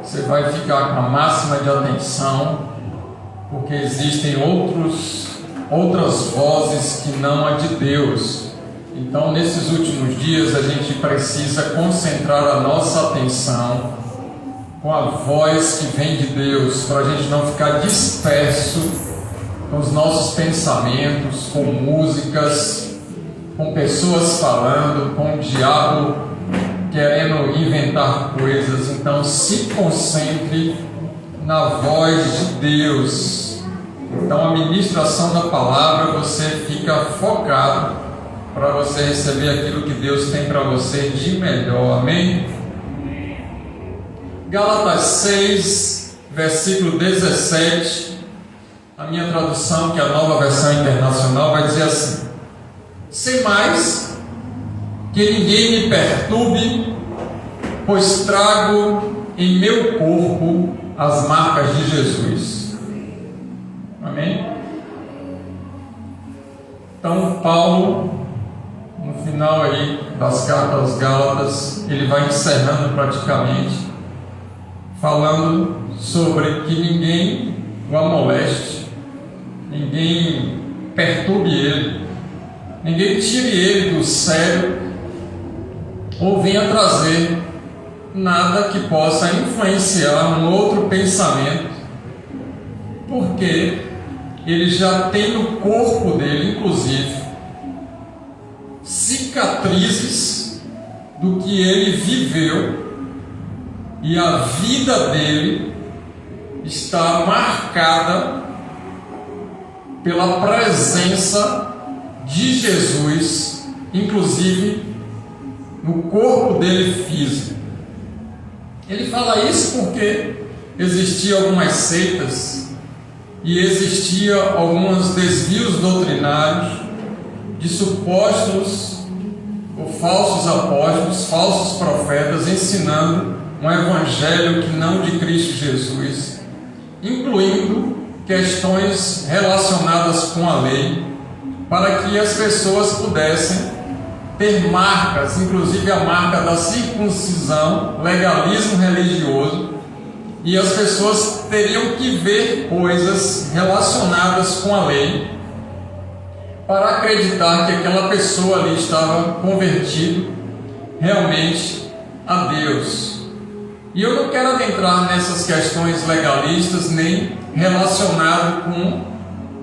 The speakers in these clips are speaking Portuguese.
você vai ficar com a máxima de atenção, porque existem outras vozes que não a de Deus. Então, nesses últimos dias, a gente precisa concentrar a nossa atenção com a voz que vem de Deus, para a gente não ficar disperso com os nossos pensamentos, com músicas, com pessoas falando, com o diabo querendo inventar coisas. Então, se concentre na voz de Deus. Então, a ministração da palavra, você fica focado para você receber aquilo que Deus tem para você de melhor. Amém? Gálatas 6, versículo 17. A minha tradução, que é a Nova Versão Internacional, vai dizer assim: sem mais, que ninguém me perturbe, pois trago em meu corpo as marcas de Jesus. Amém? Então, Paulo, no final aí das cartas aos Gálatas, ele vai encerrando praticamente, falando sobre que ninguém o amoleste, ninguém perturbe ele, ninguém tire ele do sério ou venha trazer nada que possa influenciar um outro pensamento, porque ele já tem no corpo dele, inclusive, cicatrizes do que ele viveu, e a vida dele está marcada pela presença de Jesus, inclusive no corpo dele físico. Ele fala isso porque existiam algumas seitas e existia alguns desvios doutrinários de supostos ou falsos apóstolos, falsos profetas, ensinando um evangelho que não de Cristo Jesus, incluindo questões relacionadas com a lei, para que as pessoas pudessem ter marcas, inclusive a marca da circuncisão, legalismo religioso, e as pessoas teriam que ver coisas relacionadas com a lei para acreditar que aquela pessoa ali estava convertida realmente a Deus. E eu não quero adentrar nessas questões legalistas, nem relacionado com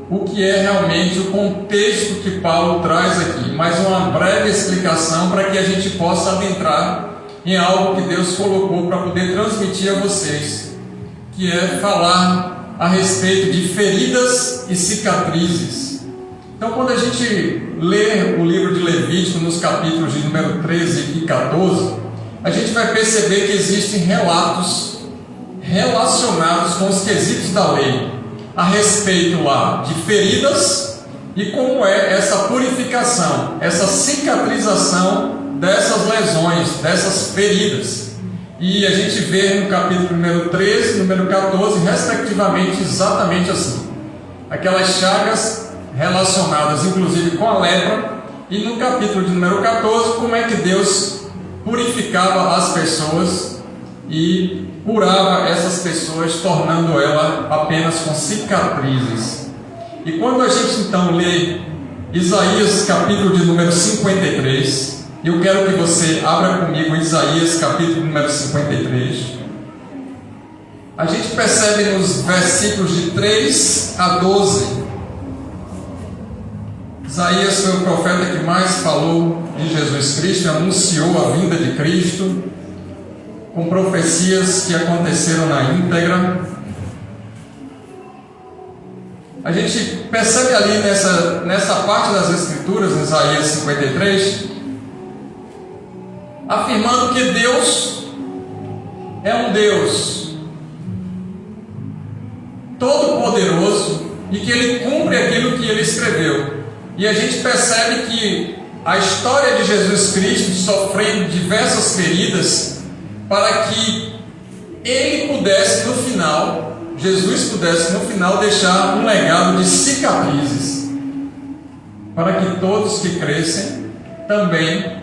o que é realmente o contexto que Paulo traz aqui, mas uma breve explicação para que a gente possa adentrar em algo que Deus colocou para poder transmitir a vocês, que é falar a respeito de feridas e cicatrizes. Então, quando a gente lê o livro de Levítico, nos capítulos de número 13 e 14, a gente vai perceber que existem relatos relacionados com os quesitos da lei, a respeito lá de feridas e como é essa purificação, essa cicatrização dessas lesões, dessas feridas. E a gente vê no capítulo número 13 e número 14, respectivamente, exatamente assim. Aquelas chagas relacionadas, inclusive, com a lepra. E no capítulo de número 14, como é que Deus purificava as pessoas e curava essas pessoas, tornando ela apenas com cicatrizes. E quando a gente então lê Isaías capítulo de número 53, eu quero que você abra comigo Isaías capítulo número 53, a gente percebe nos versículos de 3 a 12, Isaías foi o profeta que mais falou de Jesus Cristo, anunciou a vinda de Cristo, com profecias que aconteceram na íntegra. A gente percebe ali nessa parte das Escrituras, em Isaías 53, afirmando que Deus é um Deus todo-poderoso e que Ele cumpre aquilo que Ele escreveu. E a gente percebe que a história de Jesus Cristo sofrendo diversas feridas para que Ele pudesse no final, Jesus pudesse no final deixar um legado de cicatrizes, para que todos que crescem também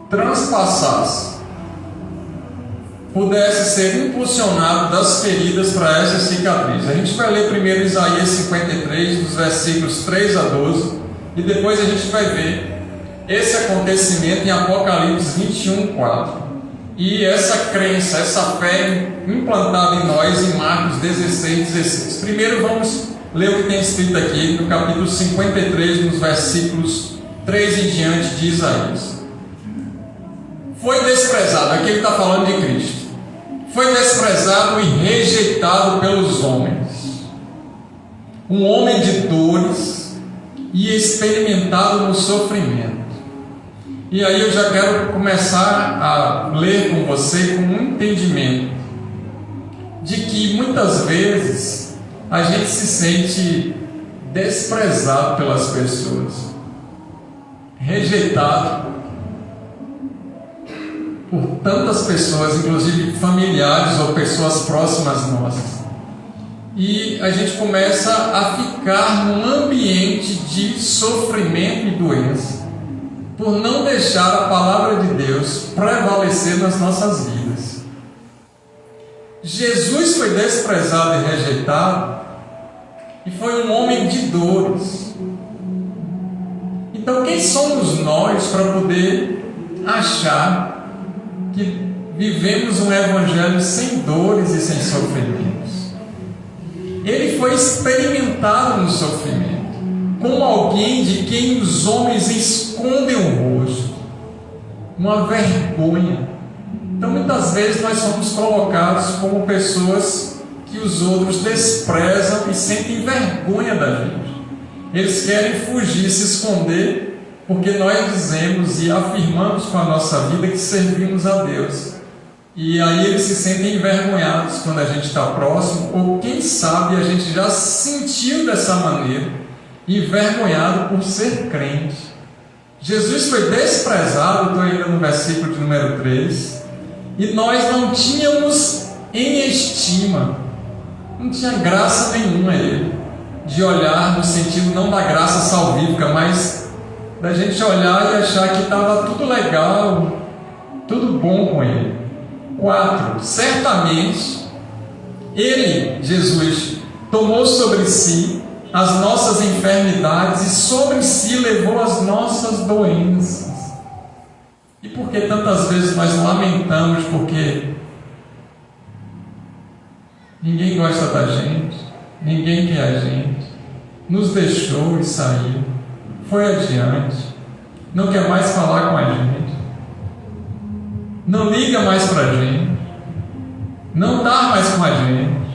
transpassassem pudesse ser impulsionado das feridas para essa cicatriz. A gente vai ler primeiro Isaías 53, dos versículos 3 a 12, e depois a gente vai ver esse acontecimento em Apocalipse 21, 4. E essa crença, essa fé implantada em nós em Marcos 16, 16. Primeiro vamos ler o que tem escrito aqui no capítulo 53, nos versículos 3 em diante de Isaías. Foi desprezado, aqui ele está falando de Cristo. Foi desprezado e rejeitado pelos homens. Um homem de dores e experimentado no sofrimento. E aí eu já quero começar a ler com você com um entendimento de que muitas vezes a gente se sente desprezado pelas pessoas, rejeitado por tantas pessoas, inclusive familiares ou pessoas próximas nossas. E a gente começa a ficar num ambiente de sofrimento e doença, por não deixar a palavra de Deus prevalecer nas nossas vidas. Jesus foi desprezado e rejeitado, e foi um homem de dores. Então, quem somos nós para poder achar que vivemos um evangelho sem dores e sem sofrimentos? Ele foi experimentado no sofrimento, como alguém de quem os homens escondem o rosto, uma vergonha. Então muitas vezes nós somos colocados como pessoas que os outros desprezam e sentem vergonha da gente. Eles querem fugir, se esconder, porque nós dizemos e afirmamos com a nossa vida que servimos a Deus. E aí eles se sentem envergonhados quando a gente está próximo, ou quem sabe a gente já se sentiu dessa maneira, envergonhado por ser crente. Jesus foi desprezado, estou ainda no versículo de número 3, e nós não tínhamos em estima, não tinha graça nenhuma a ele, de olhar no sentido não da graça salvífica, mas da gente olhar e achar que estava tudo legal, tudo bom com ele. 4. Certamente ele, Jesus, tomou sobre si as nossas enfermidades e sobre si levou as nossas doenças. E por que tantas vezes nós lamentamos porque ninguém gosta da gente, ninguém quer a gente, nos deixou e saiu, foi adiante, não quer mais falar com a gente, não liga mais para a gente, não está mais com a gente.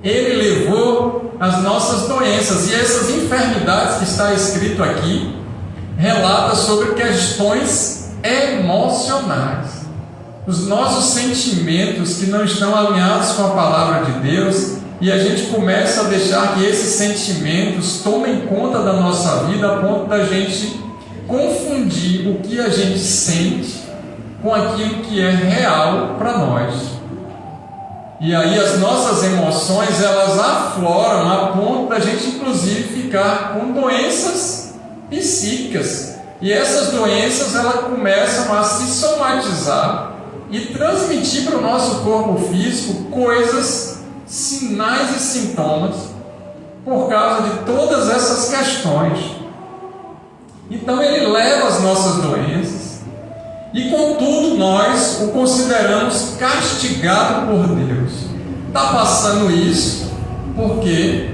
Ele levou as nossas doenças, e essas enfermidades que está escrito aqui relata sobre questões emocionais, os nossos sentimentos que não estão alinhados com a palavra de Deus, e a gente começa a deixar que esses sentimentos tomem conta da nossa vida, a ponto da gente confundir o que a gente sente com aquilo que é real para nós. E aí as nossas emoções, elas afloram a ponto da gente inclusive ficar com doenças psíquicas. E essas doenças, elas começam a se somatizar e transmitir para o nosso corpo físico coisas, sinais e sintomas, por causa de todas essas questões. Então ele leva as nossas doenças, e contudo nós o consideramos castigado por Deus. Está passando isso porque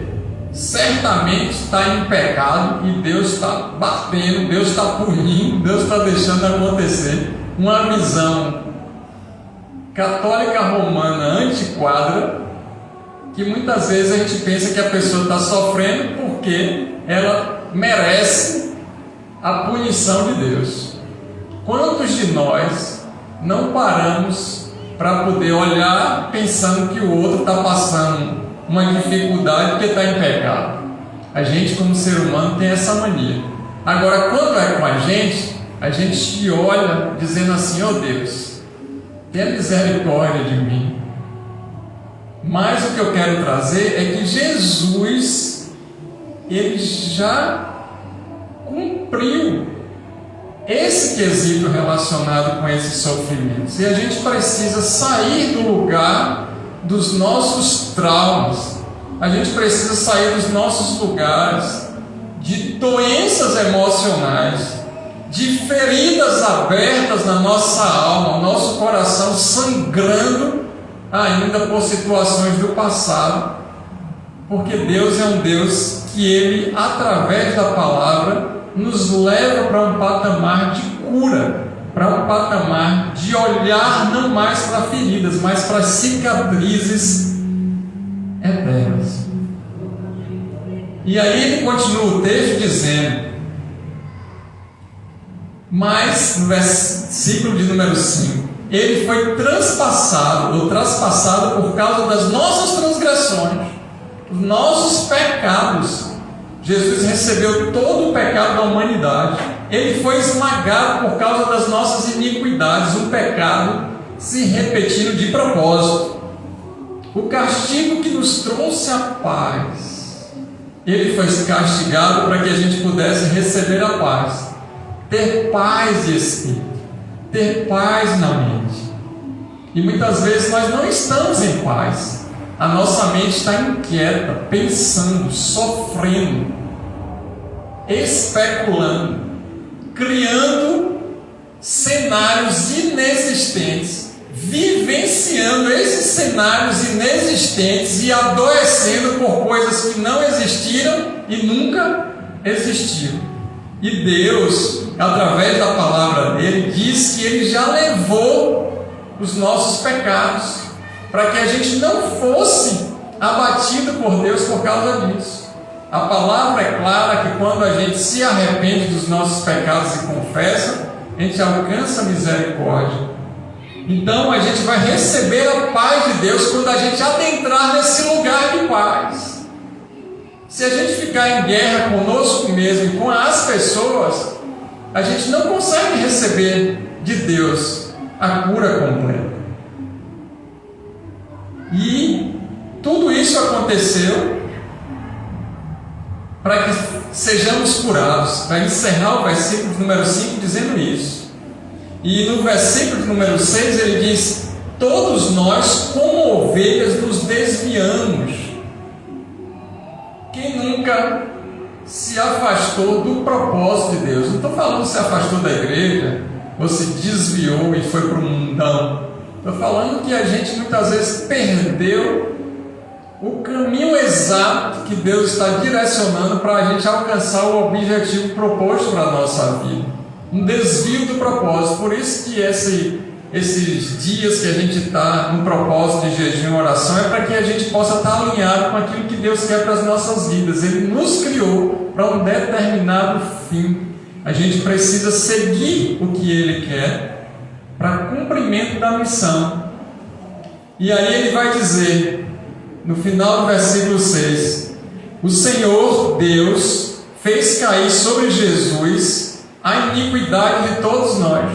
certamente está em pecado, e Deus está batendo, Deus está punindo, Deus está deixando acontecer. Uma visão católica romana antiquada, que muitas vezes a gente pensa que a pessoa está sofrendo porque ela merece a punição de Deus. Quantos de nós não paramos para poder olhar pensando que o outro está passando uma dificuldade porque está em pecado? A gente, como ser humano, tem essa mania. Agora, quando é com a gente olha dizendo assim: oh Deus, tenha misericórdia de mim. Mas o que eu quero trazer é que Jesus, ele já cumpriu esse quesito relacionado com esses sofrimentos. E a gente precisa sair do lugar dos nossos traumas. A gente precisa sair dos nossos lugares de doenças emocionais, de feridas abertas na nossa alma, nosso coração sangrando ainda por situações do passado, porque Deus é um Deus que Ele, através da palavra, nos leva para um patamar de cura, para um patamar de olhar não mais para feridas, mas para cicatrizes eternas. E aí ele continua o texto dizendo: mas no versículo de número 5, ele foi traspassado por causa das nossas transgressões, dos nossos pecados. Jesus recebeu todo o pecado da humanidade. Ele foi esmagado por causa das nossas iniquidades, um pecado se repetindo de propósito. O castigo que nos trouxe a paz, ele foi castigado para que a gente pudesse receber a paz, ter paz de espírito, ter paz na mente. E muitas vezes nós não estamos em paz. A nossa mente está inquieta, pensando, sofrendo, especulando, criando cenários inexistentes, vivenciando esses cenários inexistentes e adoecendo por coisas que não existiram e nunca existiram. E Deus, através da palavra dele, diz que ele já levou os nossos pecados, para que a gente não fosse abatido por Deus por causa disso. A palavra é clara que quando a gente se arrepende dos nossos pecados e confessa, a gente alcança a misericórdia. Então a gente vai receber a paz de Deus quando a gente adentrar nesse lugar de paz. Se a gente ficar em guerra conosco mesmo e com as pessoas, a gente não consegue receber de Deus a cura completa. E tudo isso aconteceu para que sejamos curados. Para encerrar o versículo número 5 dizendo isso. E no versículo número 6 ele diz: todos nós como ovelhas nos desviamos. Quem nunca se afastou do propósito de Deus? Não estou falando se afastou da igreja ou se desviou e foi para o mundão. Estou falando que a gente muitas vezes perdeu o caminho exato que Deus está direcionando para a gente alcançar o objetivo proposto para a nossa vida. Um desvio do propósito. Por isso que esses dias que a gente está no propósito de jejum e oração é para que a gente possa estar alinhado com aquilo que Deus quer para as nossas vidas. Ele nos criou para um determinado fim. A gente precisa seguir o que Ele quer para cumprimento da missão. E aí ele vai dizer, no final do versículo 6, o Senhor Deus fez cair sobre Jesus a iniquidade de todos nós.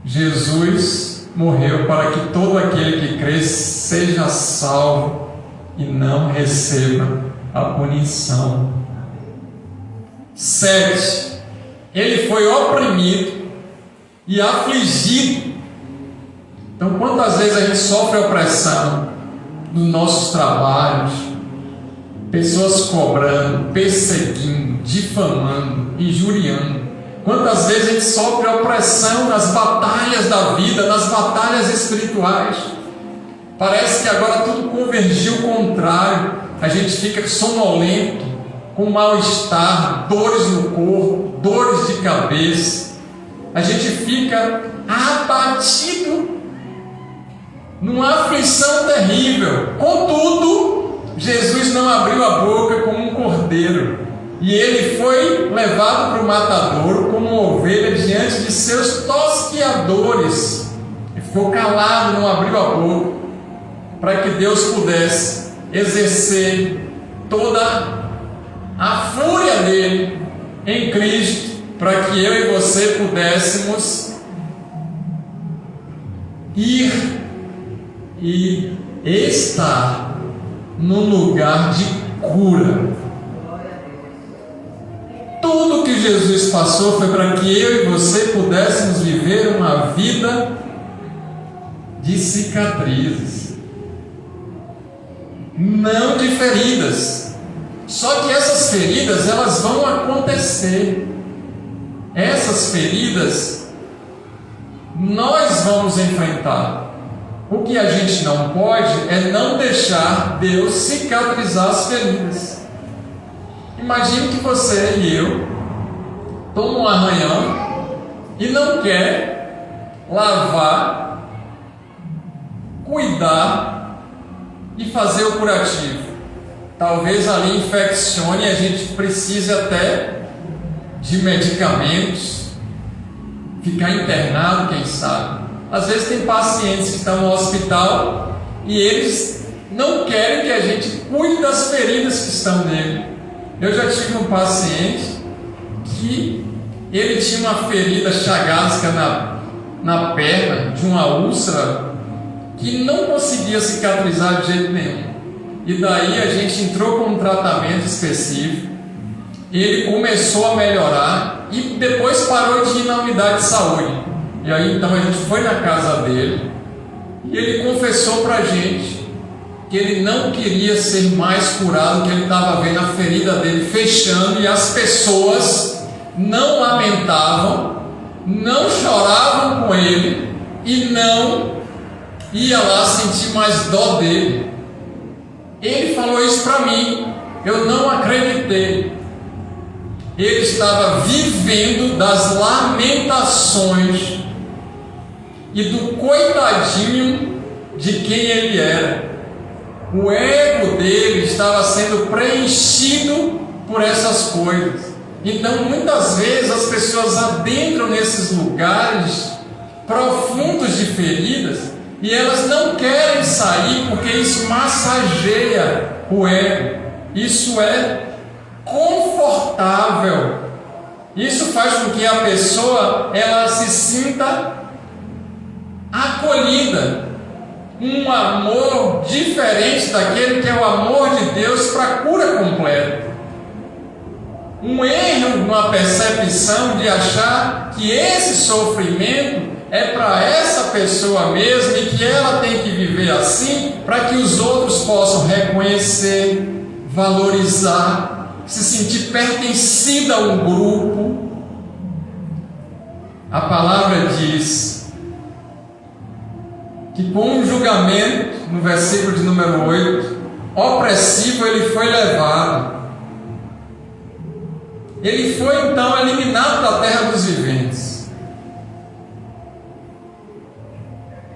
Jesus morreu para que todo aquele que crê seja salvo e não receba a punição. 7. Ele foi oprimido e afligido. Então, quantas vezes a gente sofre opressão nos nossos trabalhos, pessoas cobrando, perseguindo, difamando, injuriando. Quantas vezes a gente sofre opressão nas batalhas da vida, nas batalhas espirituais. Parece que agora tudo convergiu ao contrário. A gente fica sonolento, com mal-estar, dores no corpo, dores de cabeça. A gente fica abatido, numa aflição terrível. Contudo, Jesus não abriu a boca como um cordeiro, e ele foi levado para o matadouro como uma ovelha diante de seus tosqueadores. Ele ficou calado, não abriu a boca, para que Deus pudesse exercer toda a fúria dele em Cristo, para que eu e você pudéssemos ir e estar num lugar de cura. Tudo que que Jesus passou foi para que eu e você pudéssemos viver uma vida de cicatrizes, não de feridas. Só que essas feridas, elas vão acontecer. Essas feridas nós vamos enfrentar. O que a gente não pode é não deixar Deus cicatrizar as feridas. Imagine que você e eu tomam um arranhão e não quer lavar, cuidar e fazer o curativo. Talvez ali infeccione e a gente precise até de medicamentos, ficar internado, quem sabe. Às vezes tem pacientes que estão no hospital e eles não querem que a gente cuide das feridas que estão nele. Eu já tive um paciente que ele tinha uma ferida chagasca na perna, de uma úlcera, que não conseguia cicatrizar de jeito nenhum. E daí a gente entrou com um tratamento específico, ele começou a melhorar e depois parou de ir na unidade de saúde. E aí então a gente foi na casa dele e ele confessou para a gente que ele não queria ser mais curado, que ele estava vendo a ferida dele fechando e as pessoas não lamentavam, não choravam com ele e não ia lá sentir mais dó dele. Ele falou isso para mim, eu não acreditei. Ele estava vivendo das lamentações e do coitadinho de quem ele era. O ego dele estava sendo preenchido por essas coisas. Então muitas vezes as pessoas adentram nesses lugares profundos de feridas e elas não querem sair porque isso massageia o ego. Isso é confortável. Isso faz com que a pessoa ela se sinta acolhida. Um amor diferente daquele que é o amor de Deus para a cura completa. Um erro numa percepção de achar que esse sofrimento é para essa pessoa mesmo e que ela tem que viver assim para que os outros possam reconhecer, valorizar, se sentir pertencida a um grupo. A palavra diz que com um julgamento, no versículo de número 8, opressivo ele foi levado. Ele foi então eliminado da terra dos viventes.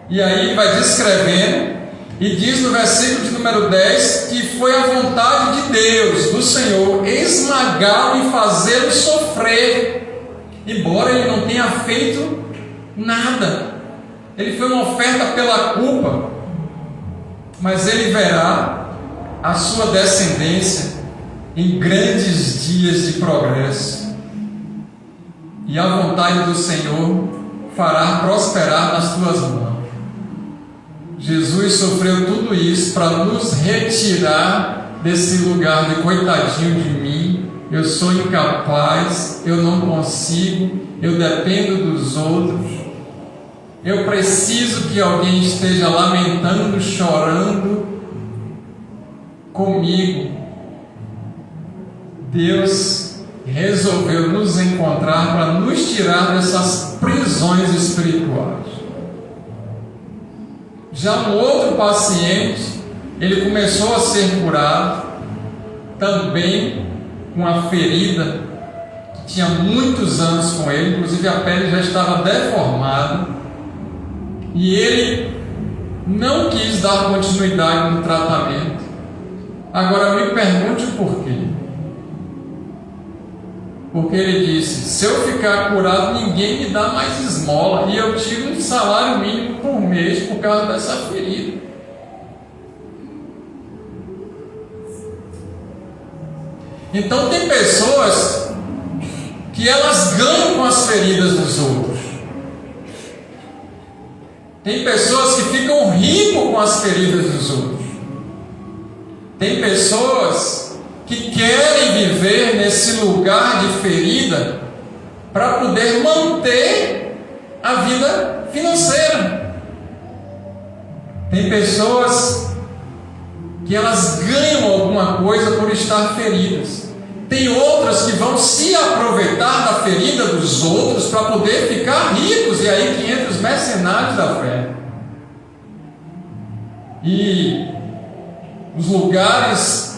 E aí vai descrevendo e diz no versículo de número 10 que foi a vontade de Deus, do Senhor, esmagá-lo e fazê-lo sofrer, embora ele não tenha feito nada. Ele foi uma oferta pela culpa, mas ele verá a sua descendência em grandes dias de progresso, e a vontade do Senhor fará prosperar nas tuas mãos. Jesus sofreu tudo isso para nos retirar desse lugar de coitadinho de mim, eu sou incapaz, eu não consigo, eu dependo dos outros. Eu preciso que alguém esteja lamentando, chorando comigo. Deus resolveu nos encontrar para nos tirar dessas prisões espirituais. Já um outro paciente, ele começou a ser curado, também com uma ferida que tinha muitos anos com ele, inclusive a pele já estava deformada. E ele não quis dar continuidade no tratamento. Agora me pergunte o porquê. Porque ele disse: se eu ficar curado, ninguém me dá mais esmola, e eu tiro um salário mínimo por mês por causa dessa ferida. Então tem pessoas que elas ganham com as feridas dos outros. Tem pessoas que ficam ricos com as feridas dos outros. Tem pessoas que querem viver nesse lugar de ferida para poder manter a vida financeira. Tem pessoas que elas ganham alguma coisa por estar feridas. Tem outras que vão se aproveitar da ferida dos outros para poder ficar ricos, e aí que entra os mercenários da fé. E os lugares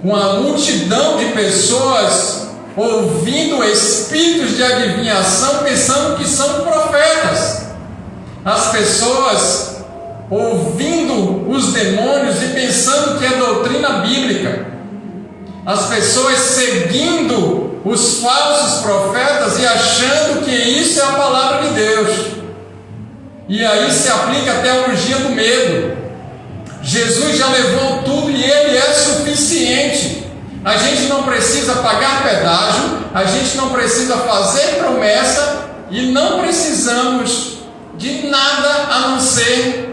com a multidão de pessoas ouvindo espíritos de adivinhação, pensando que são profetas. As pessoas ouvindo os demônios e pensando que é doutrina bíblica. As pessoas seguindo os falsos profetas e achando que isso é a palavra de Deus. E aí se aplica até a orgia do medo. Jesus já levou tudo e Ele é suficiente. A gente não precisa pagar pedágio, a gente não precisa fazer promessa e não precisamos de nada a não ser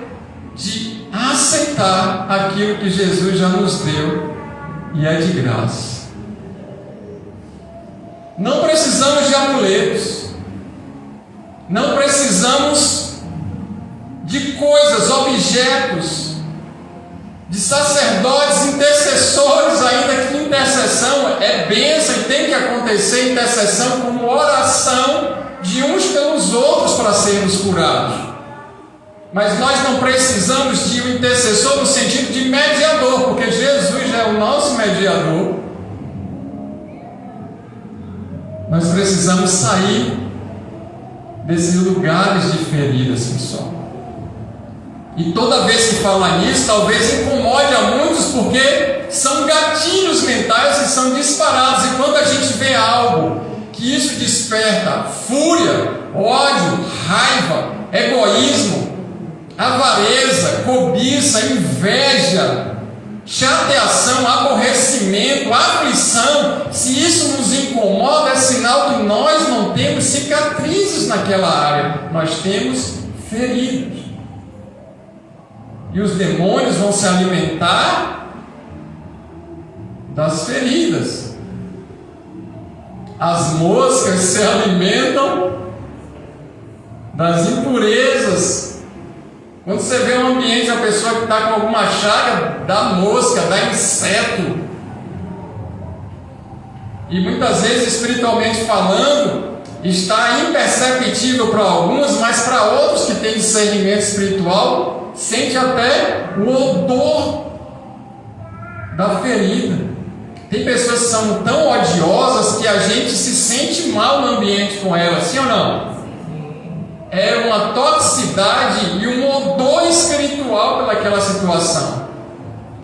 de aceitar aquilo que Jesus já nos deu e é de graça. Não precisamos de amuletos, não precisamos de coisas, objetos, de sacerdotes, intercessores, ainda que intercessão é bênção e tem que acontecer intercessão como oração de uns pelos outros para sermos curados. Mas nós não precisamos de um intercessor no sentido de mediador, porque Jesus já é o nosso mediador. Nós precisamos sair desses lugares de feridas, pessoal. E toda vez que falar nisso, talvez incomode a muitos, porque são gatilhos mentais que são disparados. E quando a gente vê algo que isso desperta fúria, ódio, raiva, egoísmo, avareza, cobiça, inveja, chateação, aborrecimento, aflição, se isso nos incomoda, é sinal que nós não temos cicatrizes naquela área, nós temos feridas. E os demônios vão se alimentar das feridas. As moscas se alimentam das impurezas. Quando você vê um ambiente, a pessoa que está com alguma chaga, dá mosca, dá inseto. E muitas vezes, espiritualmente falando, está imperceptível para alguns, mas para outros que têm discernimento espiritual, sente até o odor da ferida. Tem pessoas que são tão odiosas que a gente se sente mal no ambiente com elas, sim ou não? É uma toxicidade e um odor espiritual pelaquela situação.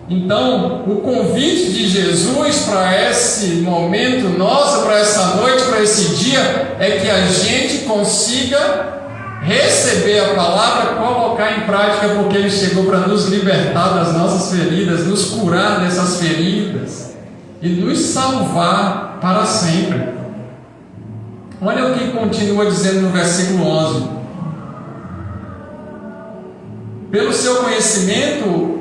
Então, o convite de Jesus para esse momento nosso, para essa noite, para esse dia, é que a gente consiga receber a palavra, colocar em prática, porque Ele chegou para nos libertar das nossas feridas, nos curar dessas feridas e nos salvar para sempre. Olha o que continua dizendo no versículo 11: pelo seu conhecimento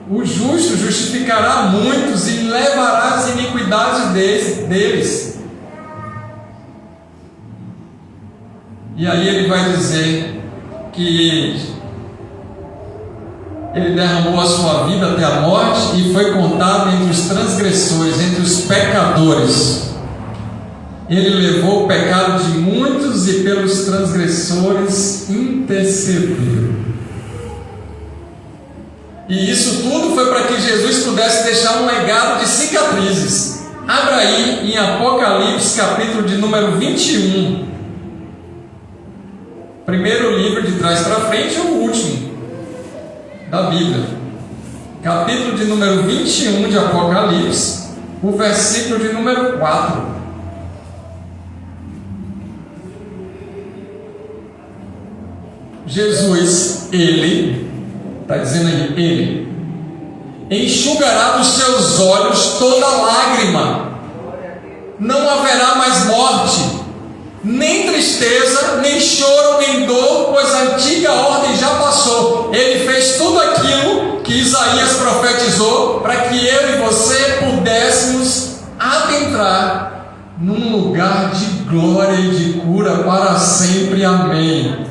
o justo justificará muitos e levará as iniquidades deles. E aí ele vai dizer que ele derramou a sua vida até a morte e foi contado entre os transgressores, entre os pecadores. Ele levou o pecado de muitos e pelos transgressores intercedeu. E isso tudo foi para que Jesus pudesse deixar um legado de cicatrizes. Abra aí em Apocalipse, capítulo de número 21. Primeiro livro de trás para frente, o último da Bíblia. Capítulo de número 21 de Apocalipse, o versículo de número 4. Jesus, Ele, está dizendo aí, Ele enxugará dos seus olhos toda lágrima. Não haverá mais morte, nem tristeza, nem choro, nem dor, pois a antiga ordem já passou. Ele fez tudo aquilo que Isaías profetizou para que eu e você pudéssemos adentrar num lugar de glória e de cura para sempre. Amém.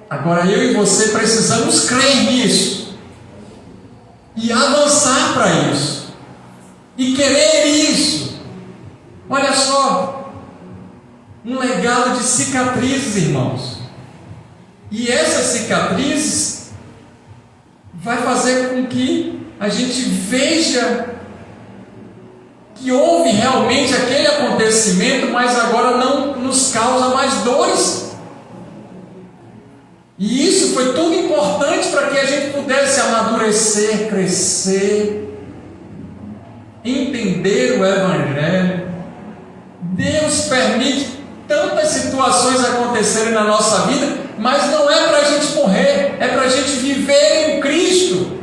Agora eu e você precisamos crer nisso e avançar para isso e querer isso. Olha só, um legado de cicatrizes, irmãos. E essas cicatrizes vai fazer com que a gente veja que houve realmente aquele acontecimento, mas agora não nos causa mais dores. E isso foi tudo importante para que a gente pudesse amadurecer, crescer, entender o Evangelho. Deus permite tantas situações acontecerem na nossa vida, mas não é para a gente morrer, é para a gente viver em Cristo.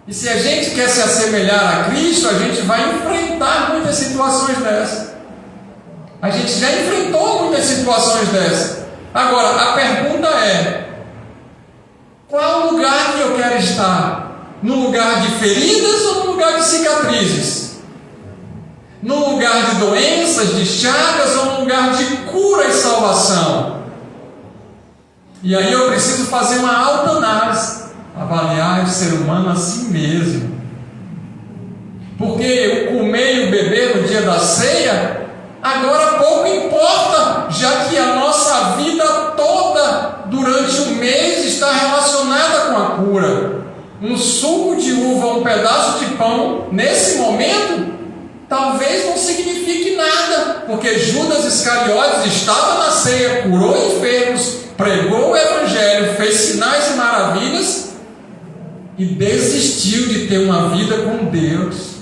E se a gente quer se assemelhar a Cristo, a gente vai enfrentar muitas situações dessas. A gente já enfrentou muitas situações dessas. Agora, a pergunta é: qual lugar que eu quero estar? No lugar de feridas ou no lugar de cicatrizes? No lugar de doenças, de chagas ou no lugar de cura e salvação? E aí eu preciso fazer uma autoanálise, avaliar o ser humano a si mesmo. Porque o comer e o beber no dia da ceia, agora pouco importa, já que a nossa vida toda, durante o mês, está relacionada com a cura. Um suco de uva, um pedaço de pão, nesse momento, talvez não signifique nada, porque Judas Iscariotes estava na ceia, curou enfermos, pregou o Evangelho, fez sinais e maravilhas e desistiu de ter uma vida com Deus.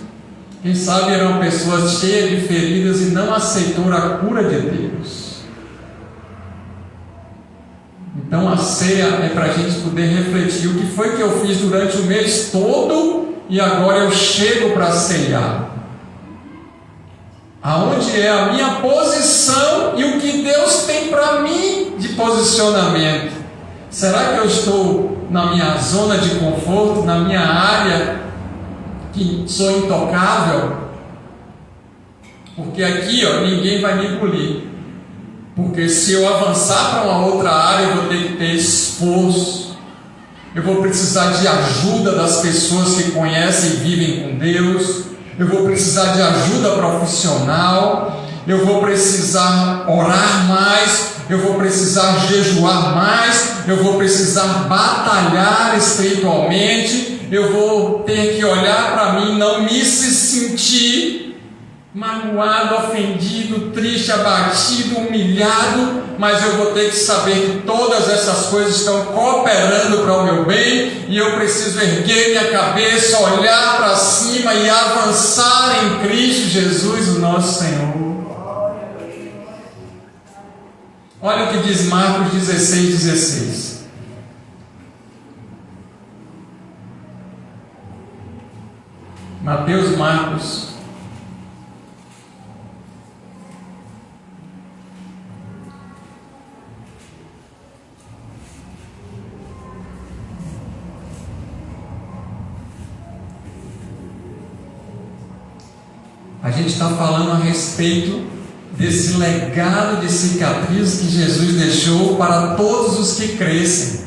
Quem sabe eram pessoas cheias de feridas e não aceitou a cura de Deus. Então a ceia é para a gente poder refletir o que foi que eu fiz durante o mês todo e agora eu chego para ceiar. Aonde é a minha posição e o que Deus tem para mim de posicionamento? Será que eu estou na minha zona de conforto, na minha área que sou intocável? Porque aqui, ninguém vai me engolir. Porque se eu avançar para uma outra área, eu vou ter que ter esforço. Eu vou precisar de ajuda das pessoas que conhecem e vivem com Deus. Eu vou precisar de ajuda profissional. Eu vou precisar orar mais. Eu vou precisar jejuar mais. Eu vou precisar batalhar espiritualmente. Eu vou ter que olhar para mim, não me se sentir magoado, ofendido, triste, abatido, humilhado, mas eu vou ter que saber que todas essas coisas estão cooperando para o meu bem, e eu preciso erguer minha cabeça, olhar para cima e avançar em Cristo Jesus, o nosso Senhor. Olha o que diz Marcos 16:16. Mateus, Marcos. A gente está falando a respeito desse legado de cicatriz que Jesus deixou para todos os que crescem.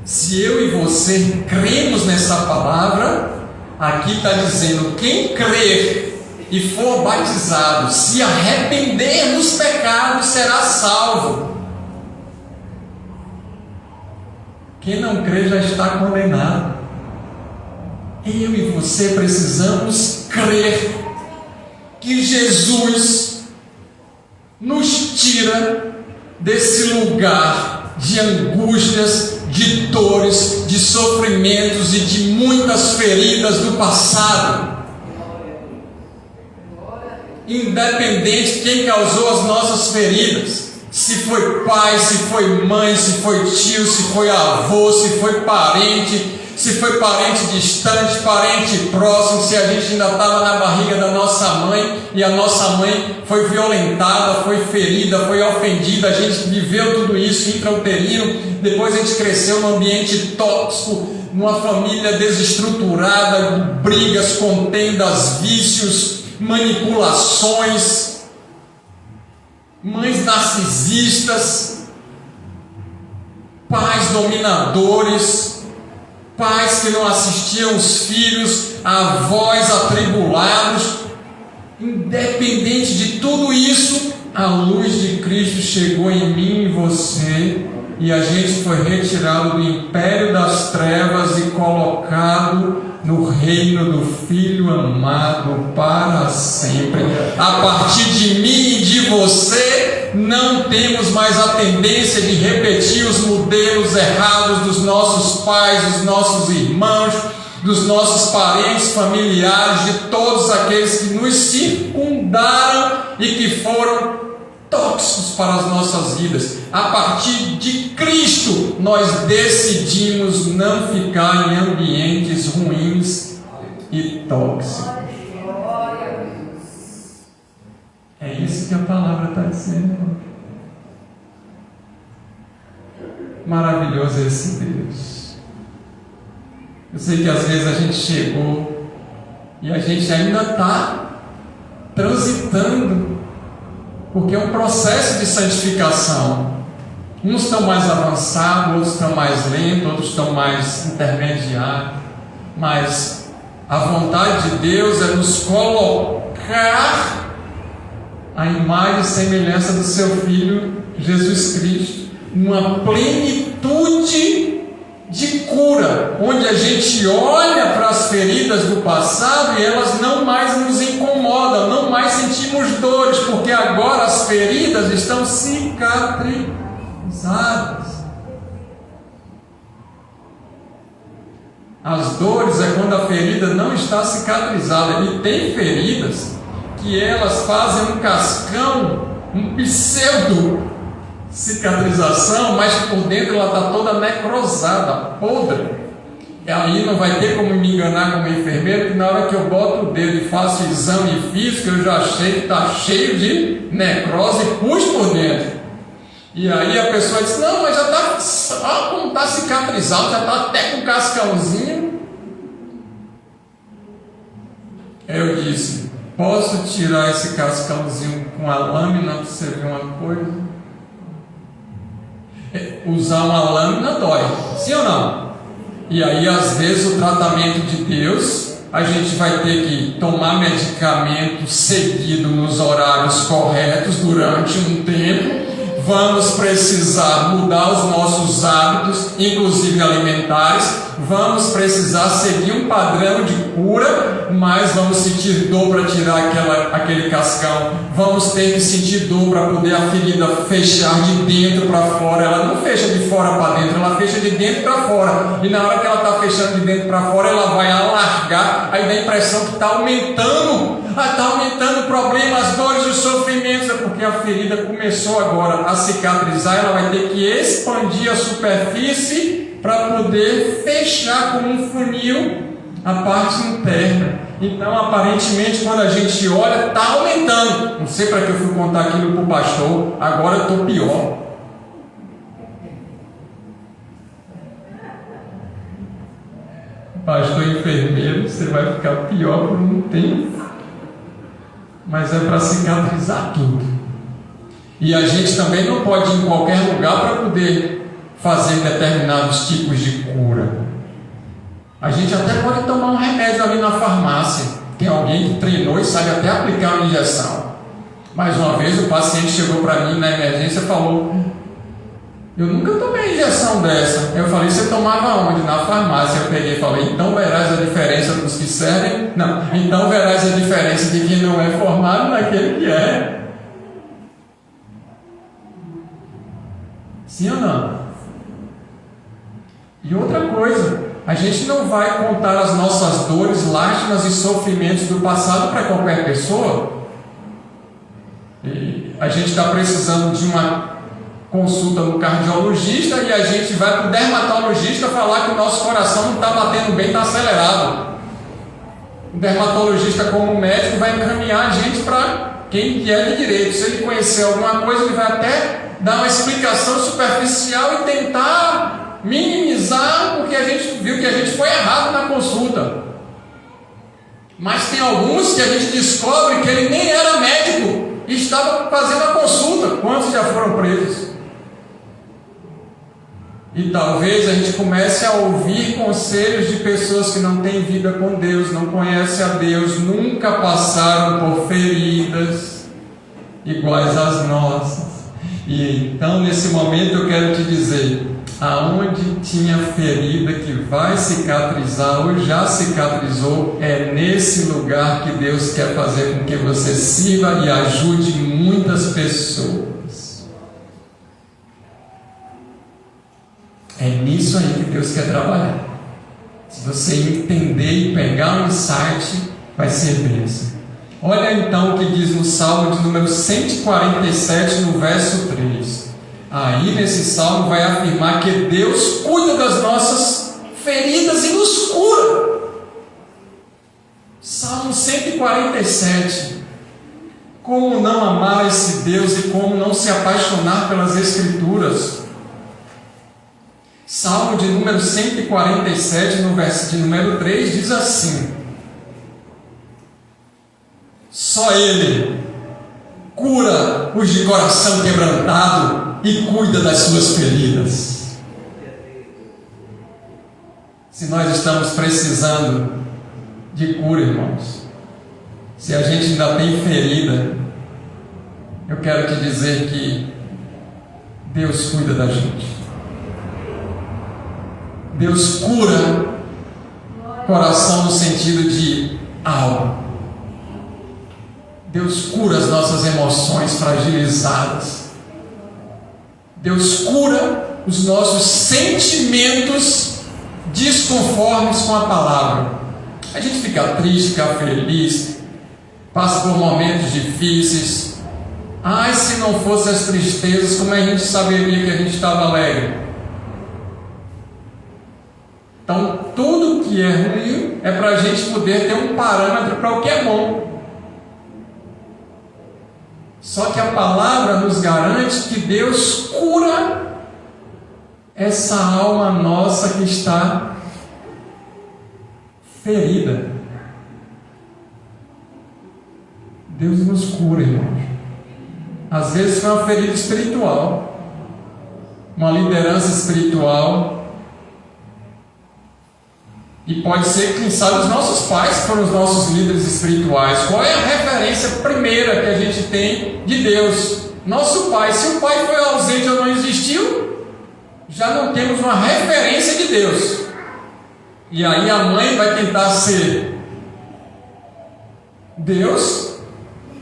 Se eu e você cremos nessa palavra, aqui está dizendo: quem crer e for batizado, se arrepender dos pecados, será salvo. Quem não crê já está condenado. Eu e você precisamos crer que Jesus nos tira desse lugar de angústias, de dores, de sofrimentos e de muitas feridas do passado. Independente de quem causou as nossas feridas, se foi pai, se foi mãe, se foi tio, se foi avô, se foi parente, se foi parente distante, parente próximo, se a gente ainda estava na barriga da nossa mãe e a nossa mãe foi violentada, foi ferida, foi ofendida, a gente viveu tudo isso intrauterino, depois a gente cresceu num ambiente tóxico, uma família desestruturada, brigas, contendas, vícios, manipulações, mães narcisistas, pais dominadores, pais que não assistiam os filhos, avós atribulados. Independente de tudo isso, a luz de Cristo chegou em mim e em você, e a gente foi retirado do império das trevas e colocado no reino do Filho amado para sempre. A partir de mim e de você, não temos mais a tendência de repetir os modelos errados dos nossos pais, dos nossos irmãos, dos nossos parentes, familiares, de todos aqueles que nos circundaram e que foram tóxicos para as nossas vidas. A partir de Cristo, nós decidimos não ficar em ambientes ruins e tóxicos. É isso que a palavra está dizendo. Maravilhoso esse Deus. Eu sei que às vezes a gente chegou e a gente ainda está transitando, porque é um processo de santificação. Uns estão mais avançados, outros estão mais lentos, outros estão mais intermediários, mas a vontade de Deus é nos colocar a imagem e semelhança do seu Filho Jesus Cristo, numa plenitude de cura, onde a gente olha para as feridas do passado e elas não mais nos incomodam, não mais sentimos dores, porque agora as feridas estão cicatrizadas. As dores é quando a ferida não está cicatrizada, e tem feridas que elas fazem um cascão, um pseudo cicatrização, mas por dentro ela está toda necrosada, podre. E aí não vai ter como me enganar como enfermeiro, que na hora que eu boto o dedo e faço exame físico, eu já achei que está cheio de necrose e pus por dentro. E aí a pessoa diz, não, mas já está, olha como está cicatrizado, já está até com cascãozinho. Eu disse, posso tirar esse cascãozinho com a lâmina para você ver uma coisa? Usar uma lâmina dói, sim ou não? E aí às vezes o tratamento de Deus, a gente vai ter que tomar medicamento seguido nos horários corretos durante um tempo. Vamos precisar mudar os nossos hábitos, inclusive alimentares. Vamos precisar seguir um padrão de cura, mas vamos sentir dor para tirar aquele cascão. Vamos ter que sentir dor para poder a ferida fechar de dentro para fora. Ela não fecha de fora para dentro, ela fecha de dentro para fora. E na hora que ela está fechando de dentro para fora, ela vai alargar. Aí dá a impressão que está aumentando. Está aumentando o problema, as dores e os sofrimentos. É porque a ferida começou agora a cicatrizar. Ela vai ter que expandir a superfície para poder fechar como um funil a parte interna. Então, aparentemente, quando a gente olha, está aumentando. Não sei para que eu fui contar aquilo para o pastor, agora eu estou pior. Pastor enfermeiro, você vai ficar pior por um tempo, mas é para cicatrizar tudo. E a gente também não pode ir em qualquer lugar para poder fazer determinados tipos de cura. A gente até pode tomar um remédio ali na farmácia. Tem alguém que treinou e sabe até aplicar uma injeção. Mais uma vez o paciente chegou para mim na emergência e falou, eu nunca tomei injeção dessa. Eu falei, você tomava onde? Na farmácia. Eu peguei e falei, então verás a diferença dos que servem? Não, então verás a diferença de quem não é formado naquele que é. Sim ou não? E outra coisa, a gente não vai contar as nossas dores, lástimas e sofrimentos do passado para qualquer pessoa. E a gente está precisando de uma consulta no cardiologista e a gente vai para o dermatologista falar que o nosso coração não está batendo bem, está acelerado. O dermatologista, como médico, vai encaminhar a gente para quem é de direito. Se ele conhecer alguma coisa, ele vai até dar uma explicação superficial e tentar minimizar cicatrizar porque a gente viu que a gente foi errado na consulta. Mas tem alguns que a gente descobre que ele nem era médico e estava fazendo a consulta. Quantos já foram presos? E talvez a gente comece a ouvir conselhos de pessoas que não têm vida com Deus, não conhecem a Deus, nunca passaram por feridas iguais às nossas. E então nesse momento eu quero te dizer, aonde tinha ferida que vai cicatrizar ou já cicatrizou, é nesse lugar que Deus quer fazer com que você sirva e ajude muitas pessoas. É nisso aí que Deus quer trabalhar. Se você entender e pegar um insight, vai ser bênção. Olha então o que diz no Salmo de número 147, no verso 3. Aí nesse salmo vai afirmar que Deus cuida das nossas feridas e nos cura. Salmo 147. Como não amar esse Deus e como não se apaixonar pelas Escrituras? Salmo de número 147, no verso de número 3, diz assim: só Ele cura os de coração quebrantado e cuida das suas feridas. Se nós estamos precisando de cura, irmãos, se a gente ainda tem ferida, eu quero te dizer que Deus cuida da gente. Deus cura coração no sentido de alma. Deus cura as nossas emoções fragilizadas. Deus cura os nossos sentimentos desconformes com a palavra. A gente fica triste, fica feliz, passa por momentos difíceis. Ai, se não fossem as tristezas, como a gente saberia que a gente estava alegre? Então, tudo que é ruim é para a gente poder ter um parâmetro para o que é bom. Só que a palavra nos garante que Deus cura essa alma nossa que está ferida. Deus nos cura, irmãos. Às vezes foi uma ferida espiritual, uma liderança espiritual. E pode ser, quem sabe, os nossos pais foram os nossos líderes espirituais. Qual é a referência primeira que a gente tem de Deus? Nosso pai. Se o pai foi ausente ou não existiu, já não temos uma referência de Deus. E aí a mãe vai tentar ser Deus,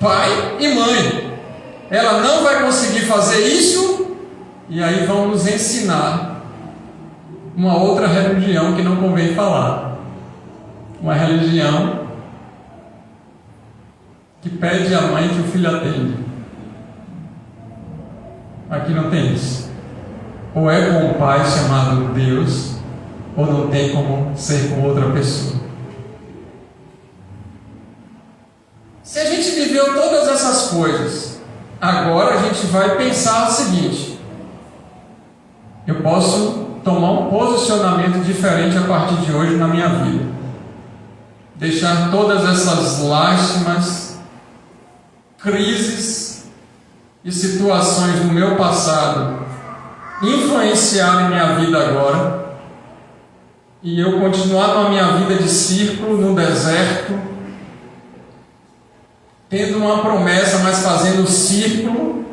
pai e mãe. Ela não vai conseguir fazer isso, e aí vão nos ensinar uma outra religião que não convém falar. Uma religião que pede à mãe que o filho atende. Aqui não tem isso. Ou é com um pai chamado Deus, ou não tem como ser com outra pessoa. Se a gente viveu todas essas coisas, agora a gente vai pensar o seguinte: eu posso tomar um posicionamento diferente a partir de hoje na minha vida. Deixar todas essas lástimas, crises e situações do meu passado influenciarem minha vida agora, e eu continuar na minha vida de círculo, no deserto, tendo uma promessa, mas fazendo círculo,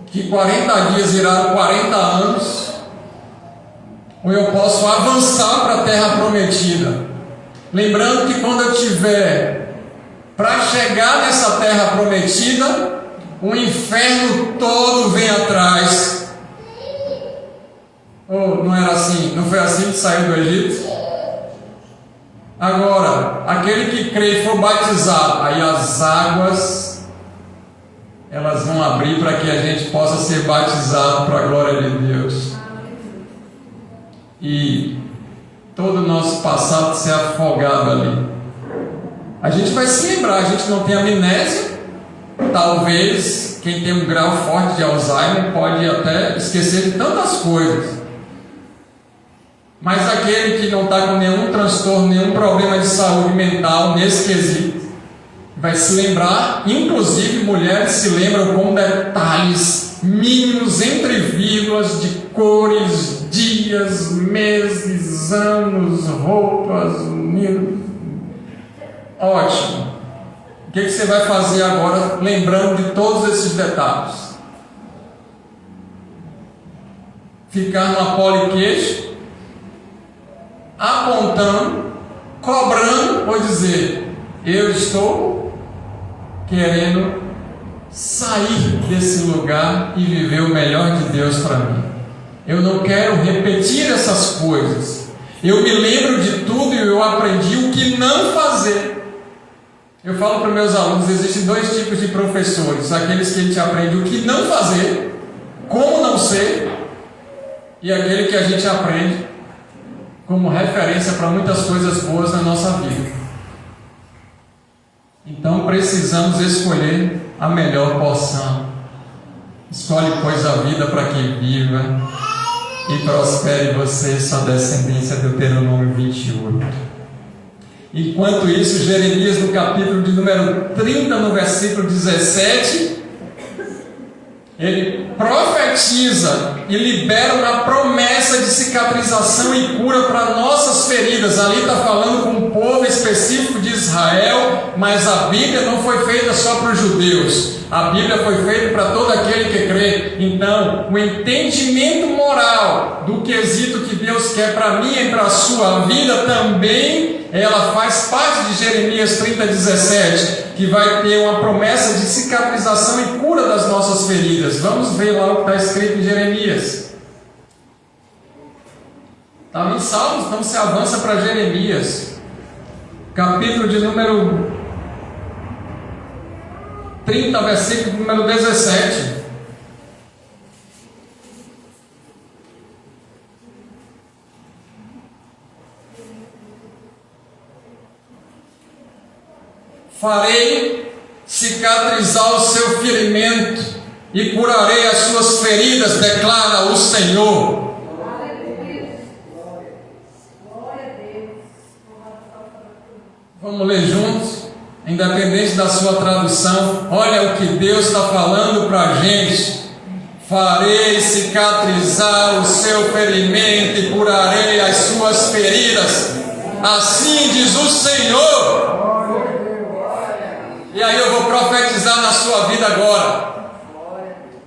que 40 dias viraram 40 anos, ou eu posso avançar para a terra prometida, lembrando que quando eu tiver para chegar nessa terra prometida, o inferno todo vem atrás. Oh, não era assim? Não foi assim que saiu do Egito? Agora, aquele que crê e for batizado, aí as águas elas vão abrir para que a gente possa ser batizado para a glória de Deus. E todo o nosso passado ser afogado ali. A gente vai se lembrar, a gente não tem amnésia. Talvez quem tem um grau forte de Alzheimer pode até esquecer de tantas coisas. Mas aquele que não está com nenhum transtorno, nenhum problema de saúde mental nesse quesito, vai se lembrar, inclusive mulheres se lembram com detalhes mínimos entre vírgulas de cores, dias, meses, anos, roupas, ótimo. O que você vai fazer agora lembrando de todos esses detalhes? Ficar numa poliqueixa, apontando, cobrando, ou dizer: eu estou querendo sair desse lugar e viver o melhor de Deus para mim. Eu não quero repetir essas coisas. Eu me lembro de tudo e eu aprendi o que não fazer. Eu falo para meus alunos: existem dois tipos de professores: aqueles que a gente aprende o que não fazer, como não ser, e aquele que a gente aprende como referência para muitas coisas boas na nossa vida. Então precisamos escolher a melhor porção. Escolhe, pois, a vida para que viva e prospere você e sua descendência. Deuteronômio 28. Enquanto isso, Jeremias, no capítulo de número 30, no versículo 17, ele profetiza e libera uma promessa de cicatrização e cura para nossas feridas. Ali está falando com um povo específico de Israel, mas a Bíblia não foi feita só para os judeus. A Bíblia foi feita para todo aquele que crê. Então, o entendimento moral do quesito que Deus quer para mim e para a sua vida também, ela faz parte de Jeremias 30, 17, que vai ter uma promessa de cicatrização e cura das nossas feridas. Vamos ver lá o que está escrito em Jeremias. Estava em Salmos, então se avança para Jeremias, capítulo de número 30, versículo número 17. Farei cicatrizar o seu ferimento e curarei as suas feridas, declara o Senhor. Vamos ler juntos, independente da sua tradução. Olha o que Deus está falando para a gente: farei cicatrizar o seu ferimento e curarei as suas feridas, assim diz o Senhor. E aí eu vou profetizar na sua vida agora.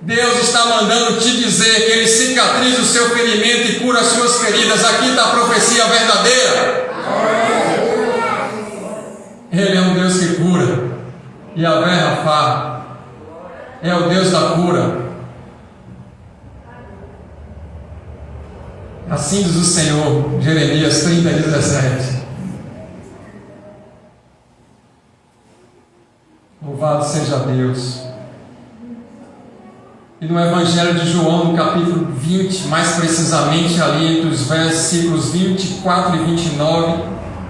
Deus está mandando te dizer que Ele cicatriza o seu ferimento e cura as suas feridas. Aqui está a profecia verdadeira. Ele é um Deus que cura. E a Rafa é o Deus da cura. Assim diz o Senhor, Jeremias 30, 17. Louvado seja Deus. E no Evangelho de João, no capítulo 20, mais precisamente ali entre os versículos 24 e 29,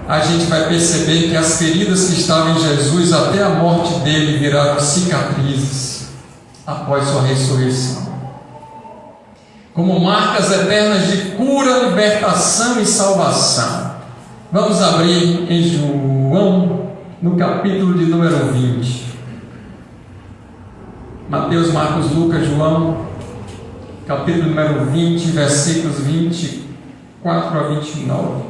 a gente vai perceber que as feridas que estavam em Jesus até a morte dele viraram cicatrizes após sua ressurreição, como marcas eternas de cura, libertação e salvação. Vamos abrir em João, no capítulo de número 20. Mateus, Marcos, Lucas, João, capítulo número 20, versículos 24 a 29.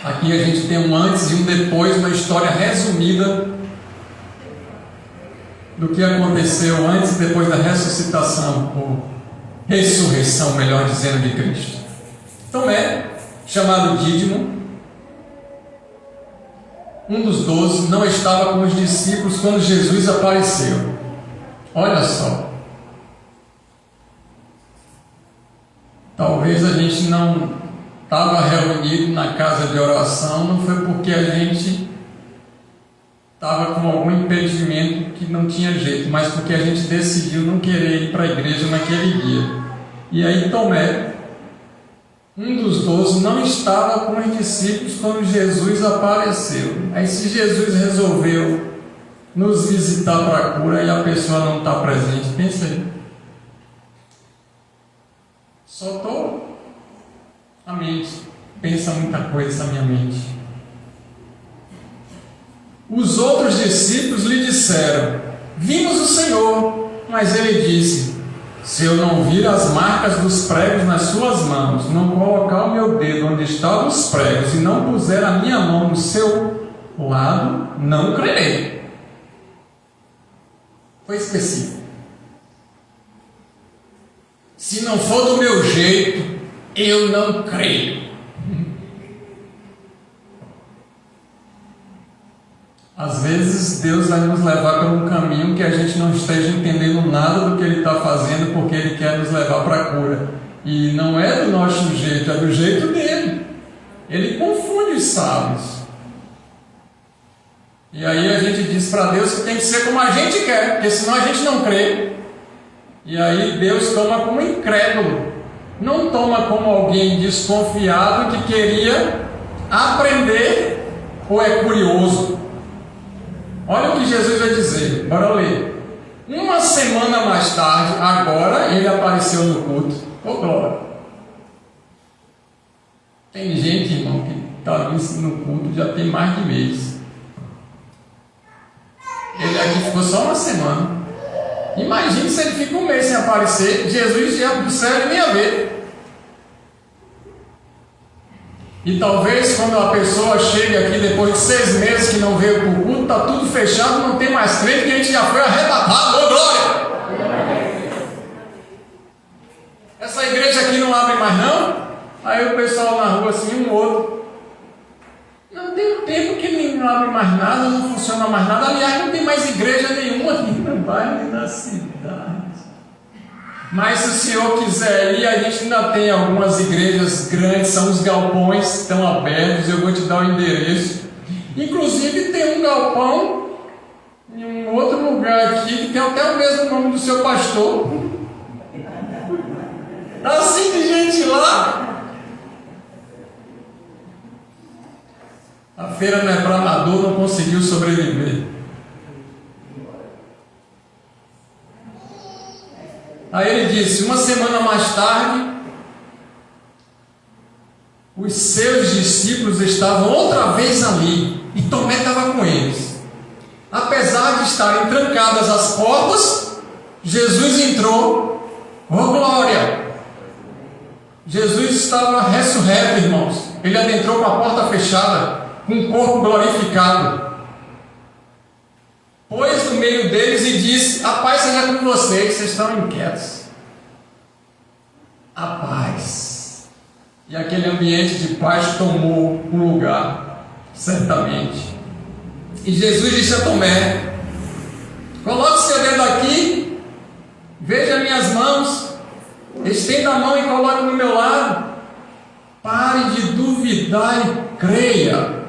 Aqui a gente tem um antes e um depois, uma história resumida do que aconteceu antes e depois da ressuscitação, ou ressurreição, melhor dizendo, de Cristo. Tomé, chamado Dídimo, um dos 12, não estava com os discípulos quando Jesus apareceu. Olha só. Talvez a gente não estava reunido na casa de oração, não foi porque a gente estava com algum impedimento que não tinha jeito, mas porque a gente decidiu não querer ir para a igreja naquele dia. E aí Tomé Um dos 12 não estava com os discípulos quando Jesus apareceu. Aí se Jesus resolveu nos visitar para a cura e a pessoa não está presente, pensa aí. Soltou a mente. Pensa muita coisa essa minha mente. Os outros discípulos lhe disseram: vimos o Senhor. Mas ele disse: se eu não vir as marcas dos pregos nas suas mãos, não colocar o meu dedo onde estavam os pregos e não puser a minha mão no seu lado, não crerei. Foi específico. Se não for do meu jeito, eu não creio. Às vezes Deus vai nos levar por um caminho que a gente não esteja entendendo nada do que Ele está fazendo, porque Ele quer nos levar para a cura. E não é do nosso jeito, é do jeito dele. Ele confunde os sábios. E aí a gente diz para Deus que tem que ser como a gente quer, porque senão a gente não crê. E aí Deus toma como incrédulo, não toma como alguém desconfiado que queria aprender ou é curioso. Olha o que Jesus vai dizer, bora ler. Uma semana mais tarde, agora ele apareceu no culto. Ô glória! Tem gente, irmão, que está vindo no culto já tem mais de mês. Ele aqui ficou só uma semana. Imagine se ele fica um mês sem aparecer, Jesus ia do céu e nem ia ver. E talvez quando a pessoa chega aqui depois de 6 meses que não veio para o culto, está tudo fechado, não tem mais crente, que a gente já foi arrebatado. Ô glória! Essa igreja aqui não abre mais não? Aí o pessoal na rua assim, um outro. Não tem um tempo que não abre mais nada, não funciona mais nada. Aliás, não tem mais igreja nenhuma aqui no bairro e na cidade. Mas se o senhor quiser ir, a gente ainda tem algumas igrejas grandes, são os galpões que estão abertos, eu vou te dar o endereço. Inclusive tem um galpão em um outro lugar aqui que tem até o mesmo nome do seu pastor. Assim de gente lá. A feira não é para amador, não conseguiu sobreviver. Aí ele disse, uma semana mais tarde, os seus discípulos estavam outra vez ali, e Tomé estava com eles. Apesar de estarem trancadas as portas, Jesus entrou. Oh glória! Jesus estava ressurreto, irmãos. Ele adentrou com a porta fechada, com o corpo glorificado. Pôs no meio deles e disse, a paz seja com vocês, vocês estão inquietos. A paz. E aquele ambiente de paz tomou o lugar, certamente. E Jesus disse a Tomé, coloque seu dedo aqui, veja minhas mãos, estenda a mão e coloque no meu lado. Pare de duvidar e creia.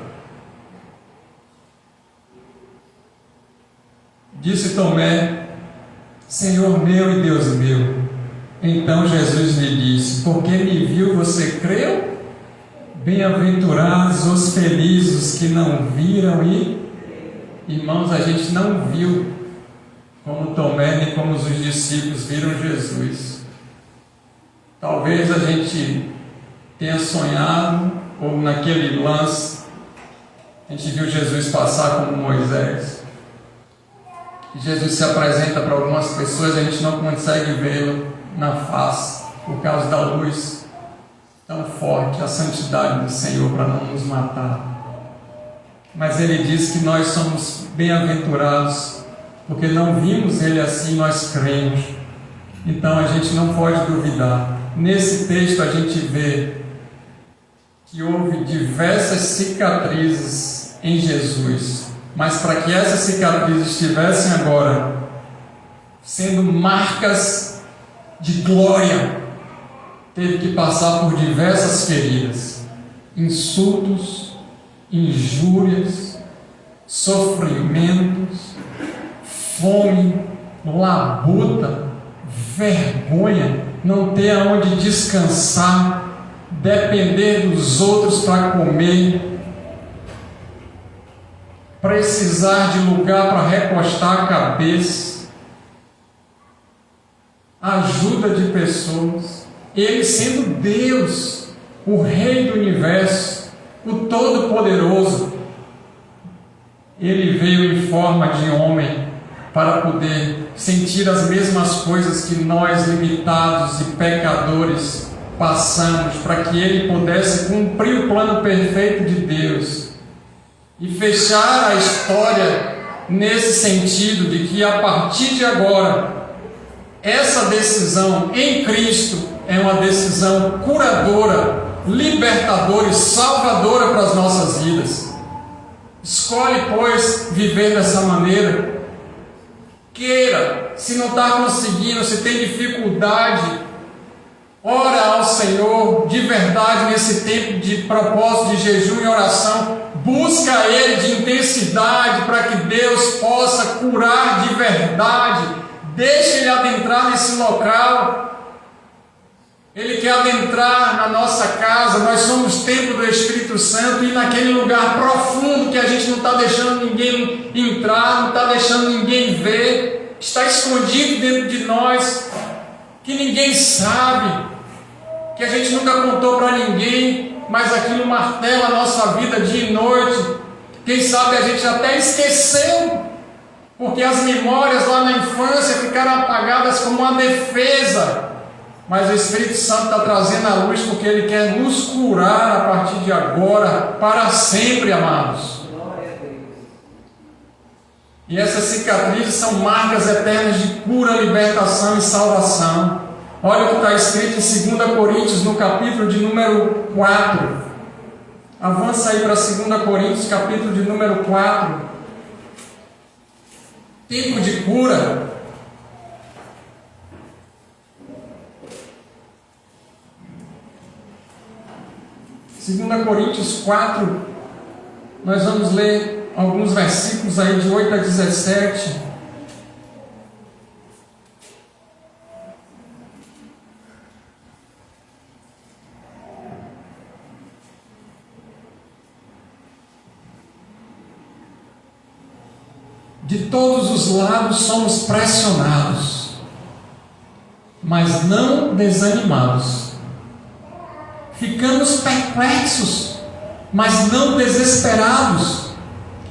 Disse Tomé, Senhor meu e Deus meu. Então Jesus lhe disse, porque me viu, você creu? Bem-aventurados os felizes que não viram e... Irmãos, a gente não viu como Tomé nem como os discípulos viram Jesus. Talvez a gente tenha sonhado, ou naquele lance, a gente viu Jesus passar como Moisés. Jesus se apresenta para algumas pessoas, a gente não consegue vê-lo na face, por causa da luz tão forte, a santidade do Senhor para não nos matar. Mas ele diz que nós somos bem-aventurados, porque não vimos ele assim, nós cremos. Então a gente não pode duvidar. Nesse texto a gente vê que houve diversas cicatrizes em Jesus, mas para que essas cicatrizes estivessem agora sendo marcas de glória, teve que passar por diversas feridas, insultos, injúrias, sofrimentos, fome, labuta, vergonha, não ter aonde descansar, depender dos outros para comer, precisar de lugar para recostar a cabeça, ajuda de pessoas, Ele sendo Deus, o Rei do Universo, o Todo-Poderoso, Ele veio em forma de homem para poder sentir as mesmas coisas que nós, limitados e pecadores, passamos, para que Ele pudesse cumprir o plano perfeito de Deus e fechar a história nesse sentido de que a partir de agora, essa decisão em Cristo é uma decisão curadora, libertadora e salvadora para as nossas vidas. Escolhe, pois, viver dessa maneira. Queira, se não está conseguindo, se tem dificuldade, ora ao Senhor de verdade nesse tempo de propósito de jejum e oração. Busca Ele de intensidade para que Deus possa curar de verdade. Deixa Ele adentrar nesse local. Ele quer adentrar na nossa casa. Nós somos templo do Espírito Santo, e naquele lugar profundo que a gente não está deixando ninguém entrar, não está deixando ninguém ver, está escondido dentro de nós, que ninguém sabe, que a gente nunca contou para ninguém, mas aquilo martela a nossa vida dia e noite. Quem sabe a gente até esqueceu, porque as memórias lá na infância ficaram apagadas como uma defesa. Mas o Espírito Santo está trazendo a luz, porque Ele quer nos curar a partir de agora, para sempre, amados. E essas cicatrizes são marcas eternas de cura, libertação e salvação. Olha o que está escrito em 2 Coríntios, no capítulo de número 4. Avança aí para 2 Coríntios, capítulo de número 4. Tempo de cura. 2 Coríntios 4, nós vamos ler alguns versículos aí de 8 a 17. De todos os lados somos pressionados, mas não desanimados. Ficamos perplexos, mas não desesperados.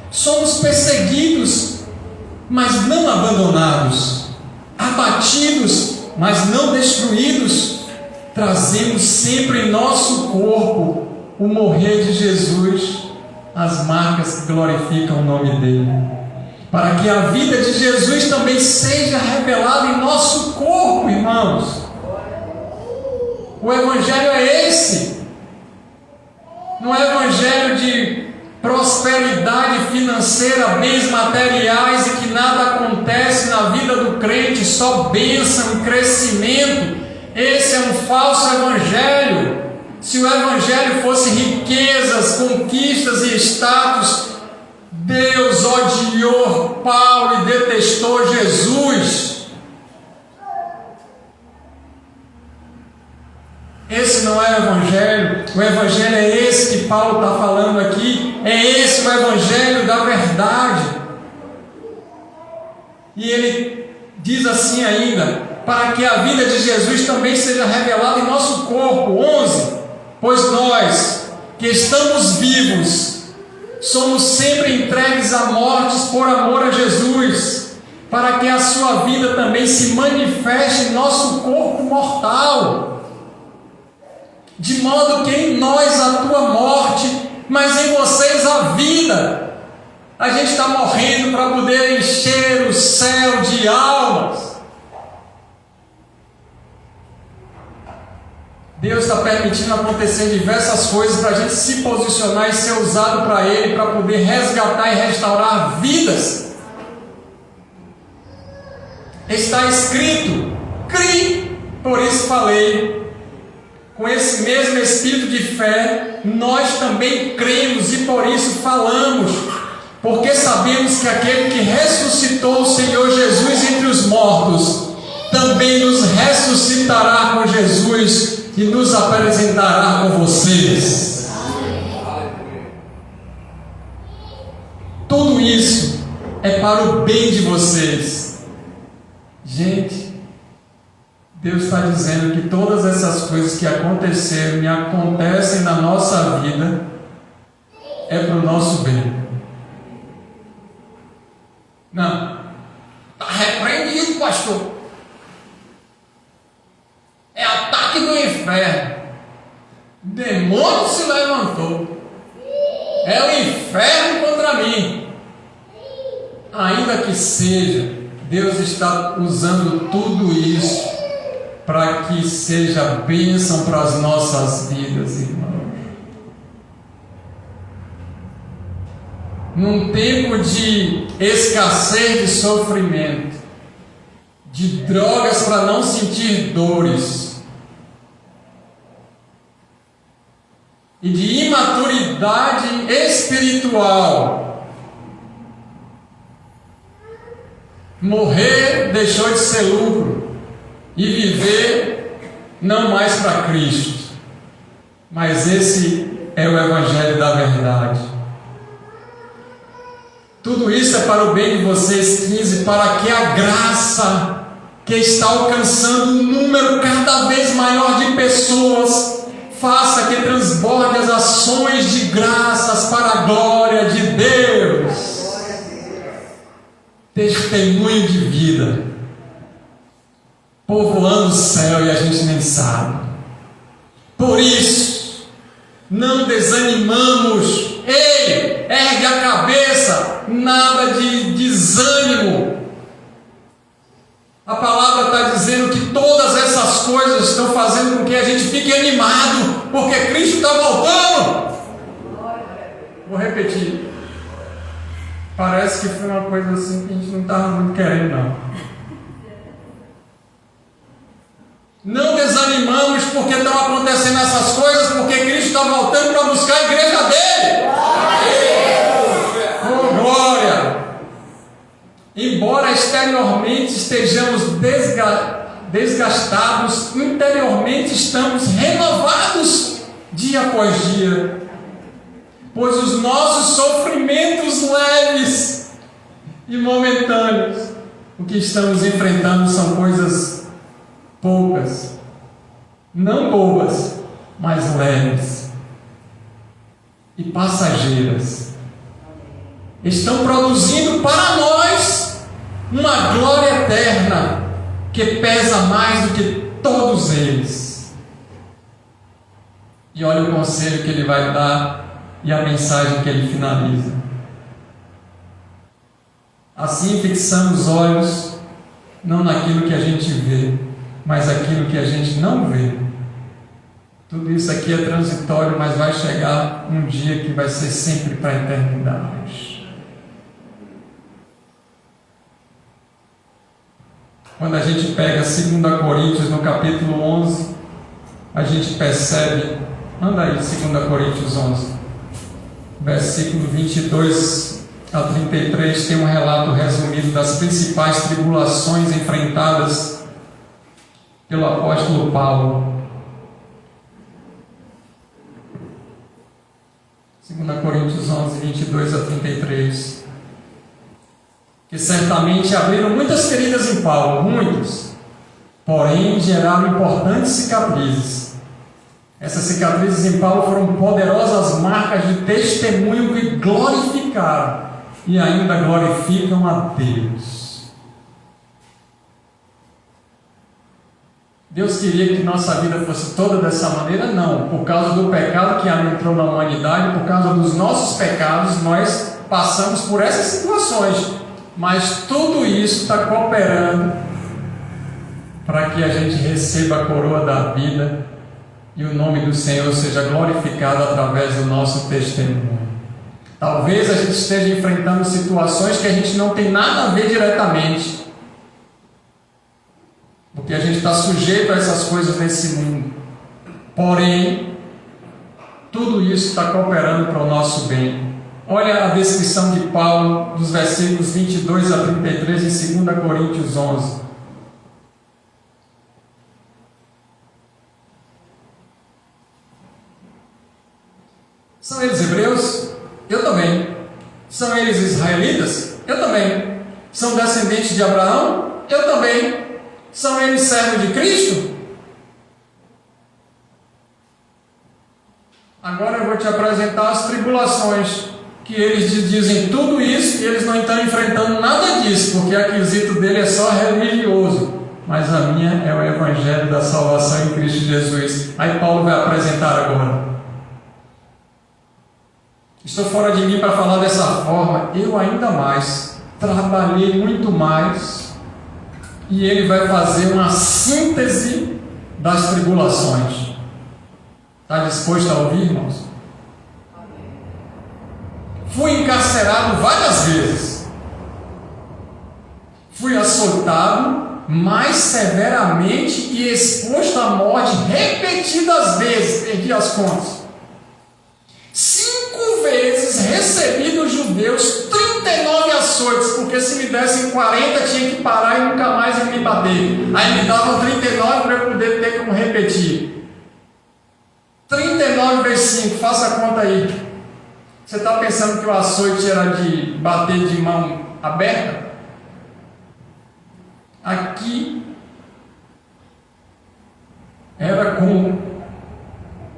Somos perseguidos, mas não abandonados. Abatidos, mas não destruídos. Trazemos sempre em nosso corpo o morrer de Jesus, as marcas que glorificam o nome dele, para que a vida de Jesus também seja revelada em nosso corpo, irmãos. O Evangelho é esse. Não é Evangelho de prosperidade financeira, bens materiais, e que nada acontece na vida do crente, só bênção e crescimento. Esse é um falso Evangelho. Se o Evangelho fosse riquezas, conquistas e status, Deus odiou Paulo e detestou Jesus. Esse não é o Evangelho. O Evangelho é esse que Paulo está falando aqui. É esse o Evangelho da verdade. E ele diz assim ainda: para que a vida de Jesus também seja revelada em nosso corpo. 11. Pois nós, que estamos vivos, somos sempre entregues à morte por amor a Jesus, para que a sua vida também se manifeste em nosso corpo mortal. De modo que em nós a tua morte, mas em vocês a vida. A gente está morrendo para poder encher o céu de almas. Deus está permitindo acontecer diversas coisas para a gente se posicionar e ser usado para Ele, para poder resgatar e restaurar vidas. Está escrito: crie, por isso falei. Com esse mesmo espírito de fé, nós também cremos e por isso falamos, porque sabemos que aquele que ressuscitou o Senhor Jesus entre os mortos, também nos ressuscitará o Jesus e nos apresentará com vocês. Tudo isso é para o bem de vocês. Gente, Deus está dizendo que todas essas coisas que aconteceram e acontecem na nossa vida é para o nosso bem. Não, está repreendido, pastor. É ataque do inferno. O demônio se levantou. É o inferno contra mim. Ainda que seja, Deus está usando tudo isso para que seja bênção para as nossas vidas, irmãos. Num tempo de escassez de sofrimento, de drogas para não sentir dores, e de imaturidade espiritual, morrer deixou de ser lucro e viver não mais para Cristo. Mas esse é o Evangelho da verdade. Tudo isso é para o bem de vocês, 15, para que a graça que está alcançando um número cada vez maior de pessoas faça que transborde as ações de graças para a glória de Deus. Testemunho de vida, povoando o céu e a gente nem sabe. Por isso, não desanimamos. Ei, ergue a cabeça, nada de desânimo. A palavra está dizendo que todas essas coisas estão fazendo com que a gente fique animado, porque Cristo está voltando. Vou repetir. Parece que foi uma coisa assim que a gente não estava muito querendo, não. Não desanimamos porque estão acontecendo essas coisas, porque Cristo está voltando para buscar a igreja dele. Oh, glória! Embora exteriormente estejamos desgastados, interiormente estamos renovados dia após dia, pois os nossos sofrimentos leves e momentâneos, o que estamos enfrentando são coisas poucas, não bobas, mas leves e passageiras. Estão produzindo para nós uma glória eterna que pesa mais do que todos eles. E olha o conselho que ele vai dar e a mensagem que ele finaliza. Assim fixamos os olhos não naquilo que a gente vê, mas aquilo que a gente não vê. Tudo isso aqui é transitório, mas vai chegar um dia que vai ser sempre para a eternidade. Quando a gente pega 2 Coríntios no capítulo 11, a gente percebe, anda aí, 2 Coríntios 11, versículo 22 a 33, tem um relato resumido das principais tribulações enfrentadas pelo apóstolo Paulo. 2 Coríntios 11, 22 a 33. Que certamente abriram muitas feridas em Paulo, muitas, porém geraram importantes cicatrizes. Essas cicatrizes em Paulo foram poderosas marcas de testemunho que glorificaram e ainda glorificam a Deus. Deus queria que nossa vida fosse toda dessa maneira? Não. Por causa do pecado que entrou na humanidade, por causa dos nossos pecados, nós passamos por essas situações. Mas tudo isso está cooperando para que a gente receba a coroa da vida e o nome do Senhor seja glorificado através do nosso testemunho. Talvez a gente esteja enfrentando situações que a gente não tem nada a ver diretamente, porque a gente está sujeito a essas coisas nesse mundo. Porém, tudo isso está cooperando para o nosso bem. Olha a descrição de Paulo dos versículos 22 a 33 em 2 Coríntios 11. São eles hebreus? Eu também. São eles israelitas? Eu também. São descendentes de Abraão? Eu também. São eles servos de Cristo? Agora eu vou te apresentar as tribulações, que eles dizem tudo isso e eles não estão enfrentando nada disso, porque o quesito dele é só religioso. Mas a minha é o Evangelho da salvação em Cristo Jesus. Aí Paulo vai apresentar agora. Estou fora de mim para falar dessa forma. Eu ainda mais, trabalhei muito mais. E ele vai fazer uma síntese das tribulações. Está disposto a ouvir, irmãos? Fui encarcerado várias vezes. Fui açoitado mais severamente e exposto à morte repetidas vezes, perdi as contas. 5 vezes recebi dos judeus 39 açoites, porque se me dessem 40 tinha que parar e nunca mais me bater. Aí me davam 39 para eu poder ter como repetir. 39 vezes 5, faça a conta aí. Você está pensando que o açoite era de bater de mão aberta? Aqui era com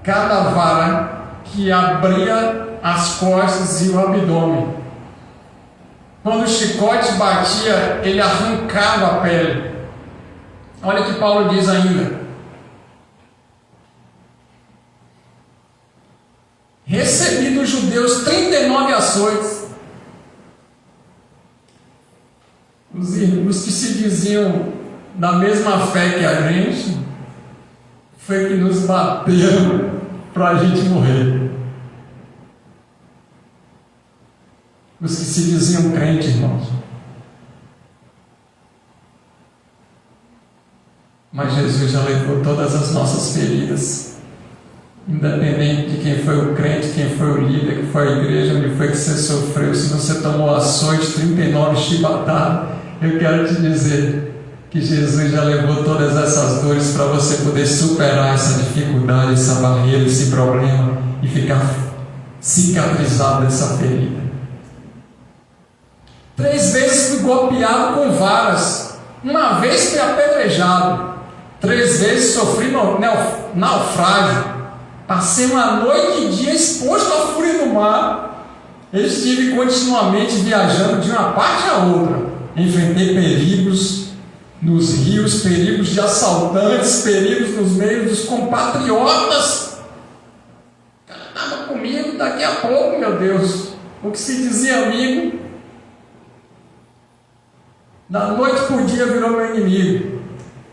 cada vara que abria as costas e o abdômen. Quando o chicote batia, ele arrancava a pele. Olha o que Paulo diz ainda. Recebi dos judeus 39 açoites. Os que se diziam da mesma fé que a gente, foi que nos bateram para a gente morrer. Os que se diziam crentes, irmãos. Mas Jesus já levou todas as nossas feridas. Independente de quem foi o crente, quem foi o líder, que foi a igreja, onde foi que você sofreu, se você tomou açoite, 39 chibatadas, eu quero te dizer que Jesus já levou todas essas dores para você poder superar essa dificuldade, essa barreira, esse problema e ficar cicatrizado dessa ferida. 3 vezes fui golpeado com varas, uma vez fui apedrejado, 3 vezes sofri naufrágio. Passei uma noite e dia exposto à fúria do mar. Eu estive continuamente viajando de uma parte a outra. Enfrentei perigos nos rios, perigos de assaltantes, perigos nos meios dos compatriotas. O cara estava comigo, daqui a pouco, meu Deus, o que se dizia amigo, da noite por dia virou meu inimigo.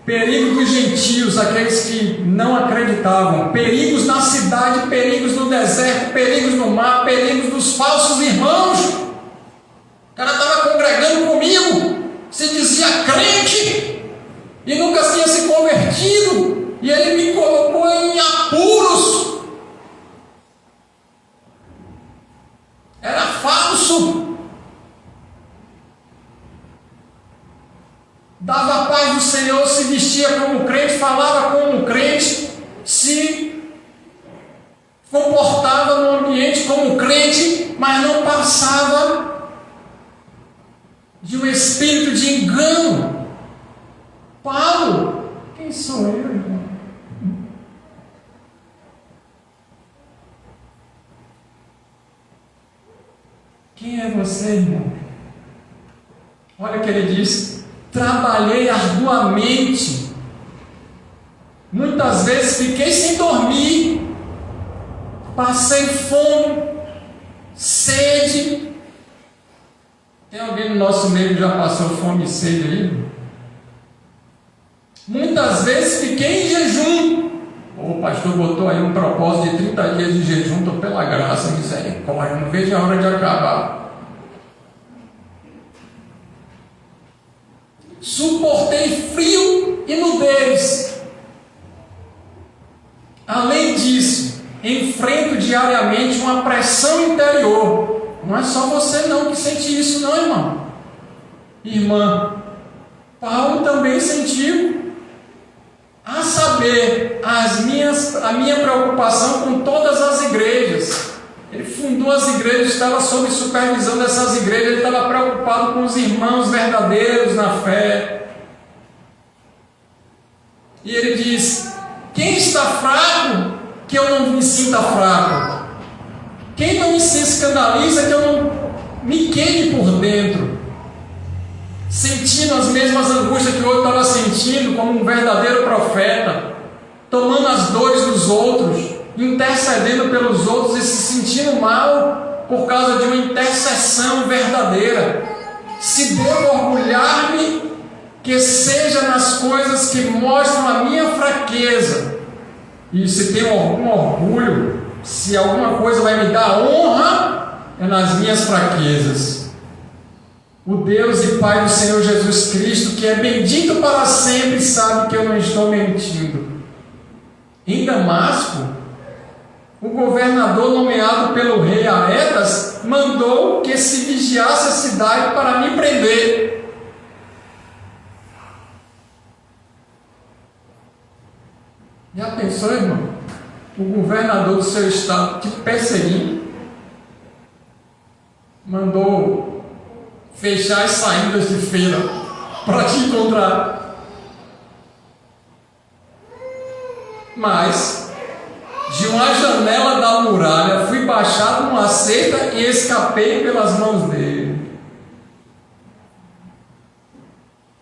Perigo dos gentios, aqueles que não acreditavam. Perigos na cidade, perigos no deserto, perigos no mar, perigos dos falsos irmãos. O cara estava congregando comigo, se dizia crente e nunca tinha se convertido, e ele me colocou em apuros. Era falso. Dava a paz do Senhor, se vestia como crente, falava como crente, se comportava no ambiente como crente, mas não passava de um espírito de engano. Paulo, quem sou eu, irmão? Quem é você, irmão? Olha o que ele diz. Trabalhei arduamente, muitas vezes fiquei sem dormir, passei fome, sede. Tem alguém no nosso meio que já passou fome e sede aí? Muitas vezes fiquei em jejum. O pastor botou aí um propósito de 30 dias de jejum, estou pela graça, misericórdia, não vejo a hora de acabar. Suportei frio e nudez. Além disso, enfrento diariamente uma pressão interior. Não é só você não que sente isso, não, irmão. Irmã, Paulo também sentiu. A saber, a minha preocupação com todas as igrejas. Ele fundou as igrejas, estava sob supervisão dessas igrejas, ele estava preocupado com os irmãos verdadeiros na fé. E ele diz: quem está fraco, que eu não me sinta fraco. Quem não se escandaliza, que eu não me queime por dentro, sentindo as mesmas angústias que o outro estava sentindo, como um verdadeiro profeta, tomando as dores dos outros, intercedendo pelos outros e se sentindo mal por causa de uma intercessão verdadeira. Se devo orgulhar-me, que seja nas coisas que mostram a minha fraqueza. E se tenho algum orgulho, se alguma coisa vai me dar honra, é nas minhas fraquezas. O Deus e Pai do Senhor Jesus Cristo, que é bendito para sempre, sabe que eu não estou mentindo. Em Damasco, o governador nomeado pelo rei Aretas mandou que se vigiasse a cidade para me prender. Já pensou, irmão? O governador do seu estado te perseguindo, mandou fechar as saídas de feira para te encontrar. Mas de uma janela da muralha fui baixado numa cerca e escapei pelas mãos dele.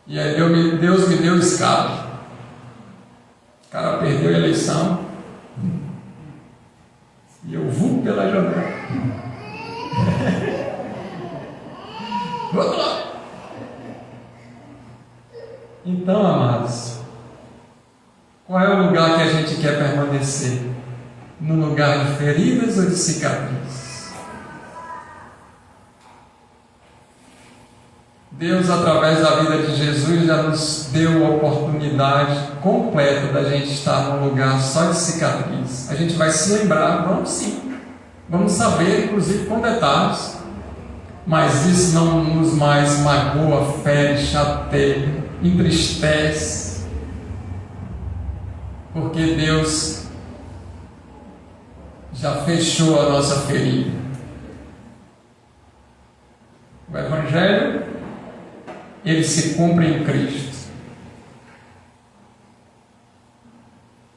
E aí Deus me deu escape. O cara perdeu a eleição e eu vou pela janela. Vamos lá. Então, amados, qual é o lugar que a gente quer permanecer? No lugar de feridas ou de cicatrizes? Deus, através da vida de Jesus, já nos deu a oportunidade completa da gente estar num lugar só de cicatriz. A gente vai se lembrar, vamos sim, vamos saber, inclusive com detalhes, mas isso não nos mais magoa, fere, chateia, entristece, porque Deus já fechou a nossa ferida. O Evangelho, ele se cumpre em Cristo.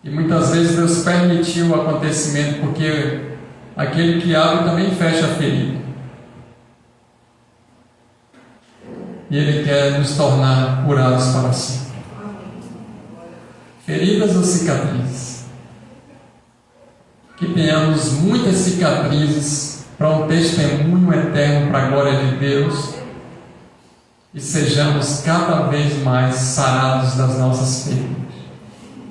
E muitas vezes Deus permitiu o acontecimento, porque aquele que abre também fecha a ferida. E Ele quer nos tornar curados para sempre. Feridas ou cicatrizes? Que tenhamos muitas cicatrizes para um testemunho eterno para a glória de Deus, e sejamos cada vez mais sarados das nossas feridas.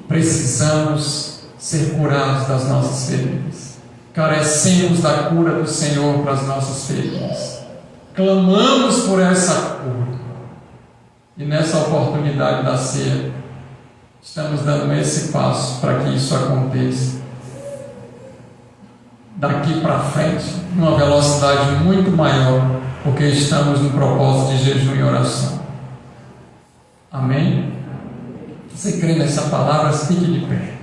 Precisamos ser curados das nossas feridas. Carecemos da cura do Senhor para as nossas feridas. Clamamos por essa cura. E nessa oportunidade da ceia, estamos dando esse passo para que isso aconteça. Daqui para frente, numa velocidade muito maior, porque estamos no propósito de jejum e oração. Amém? Você crê nessa palavra? Fique de pé.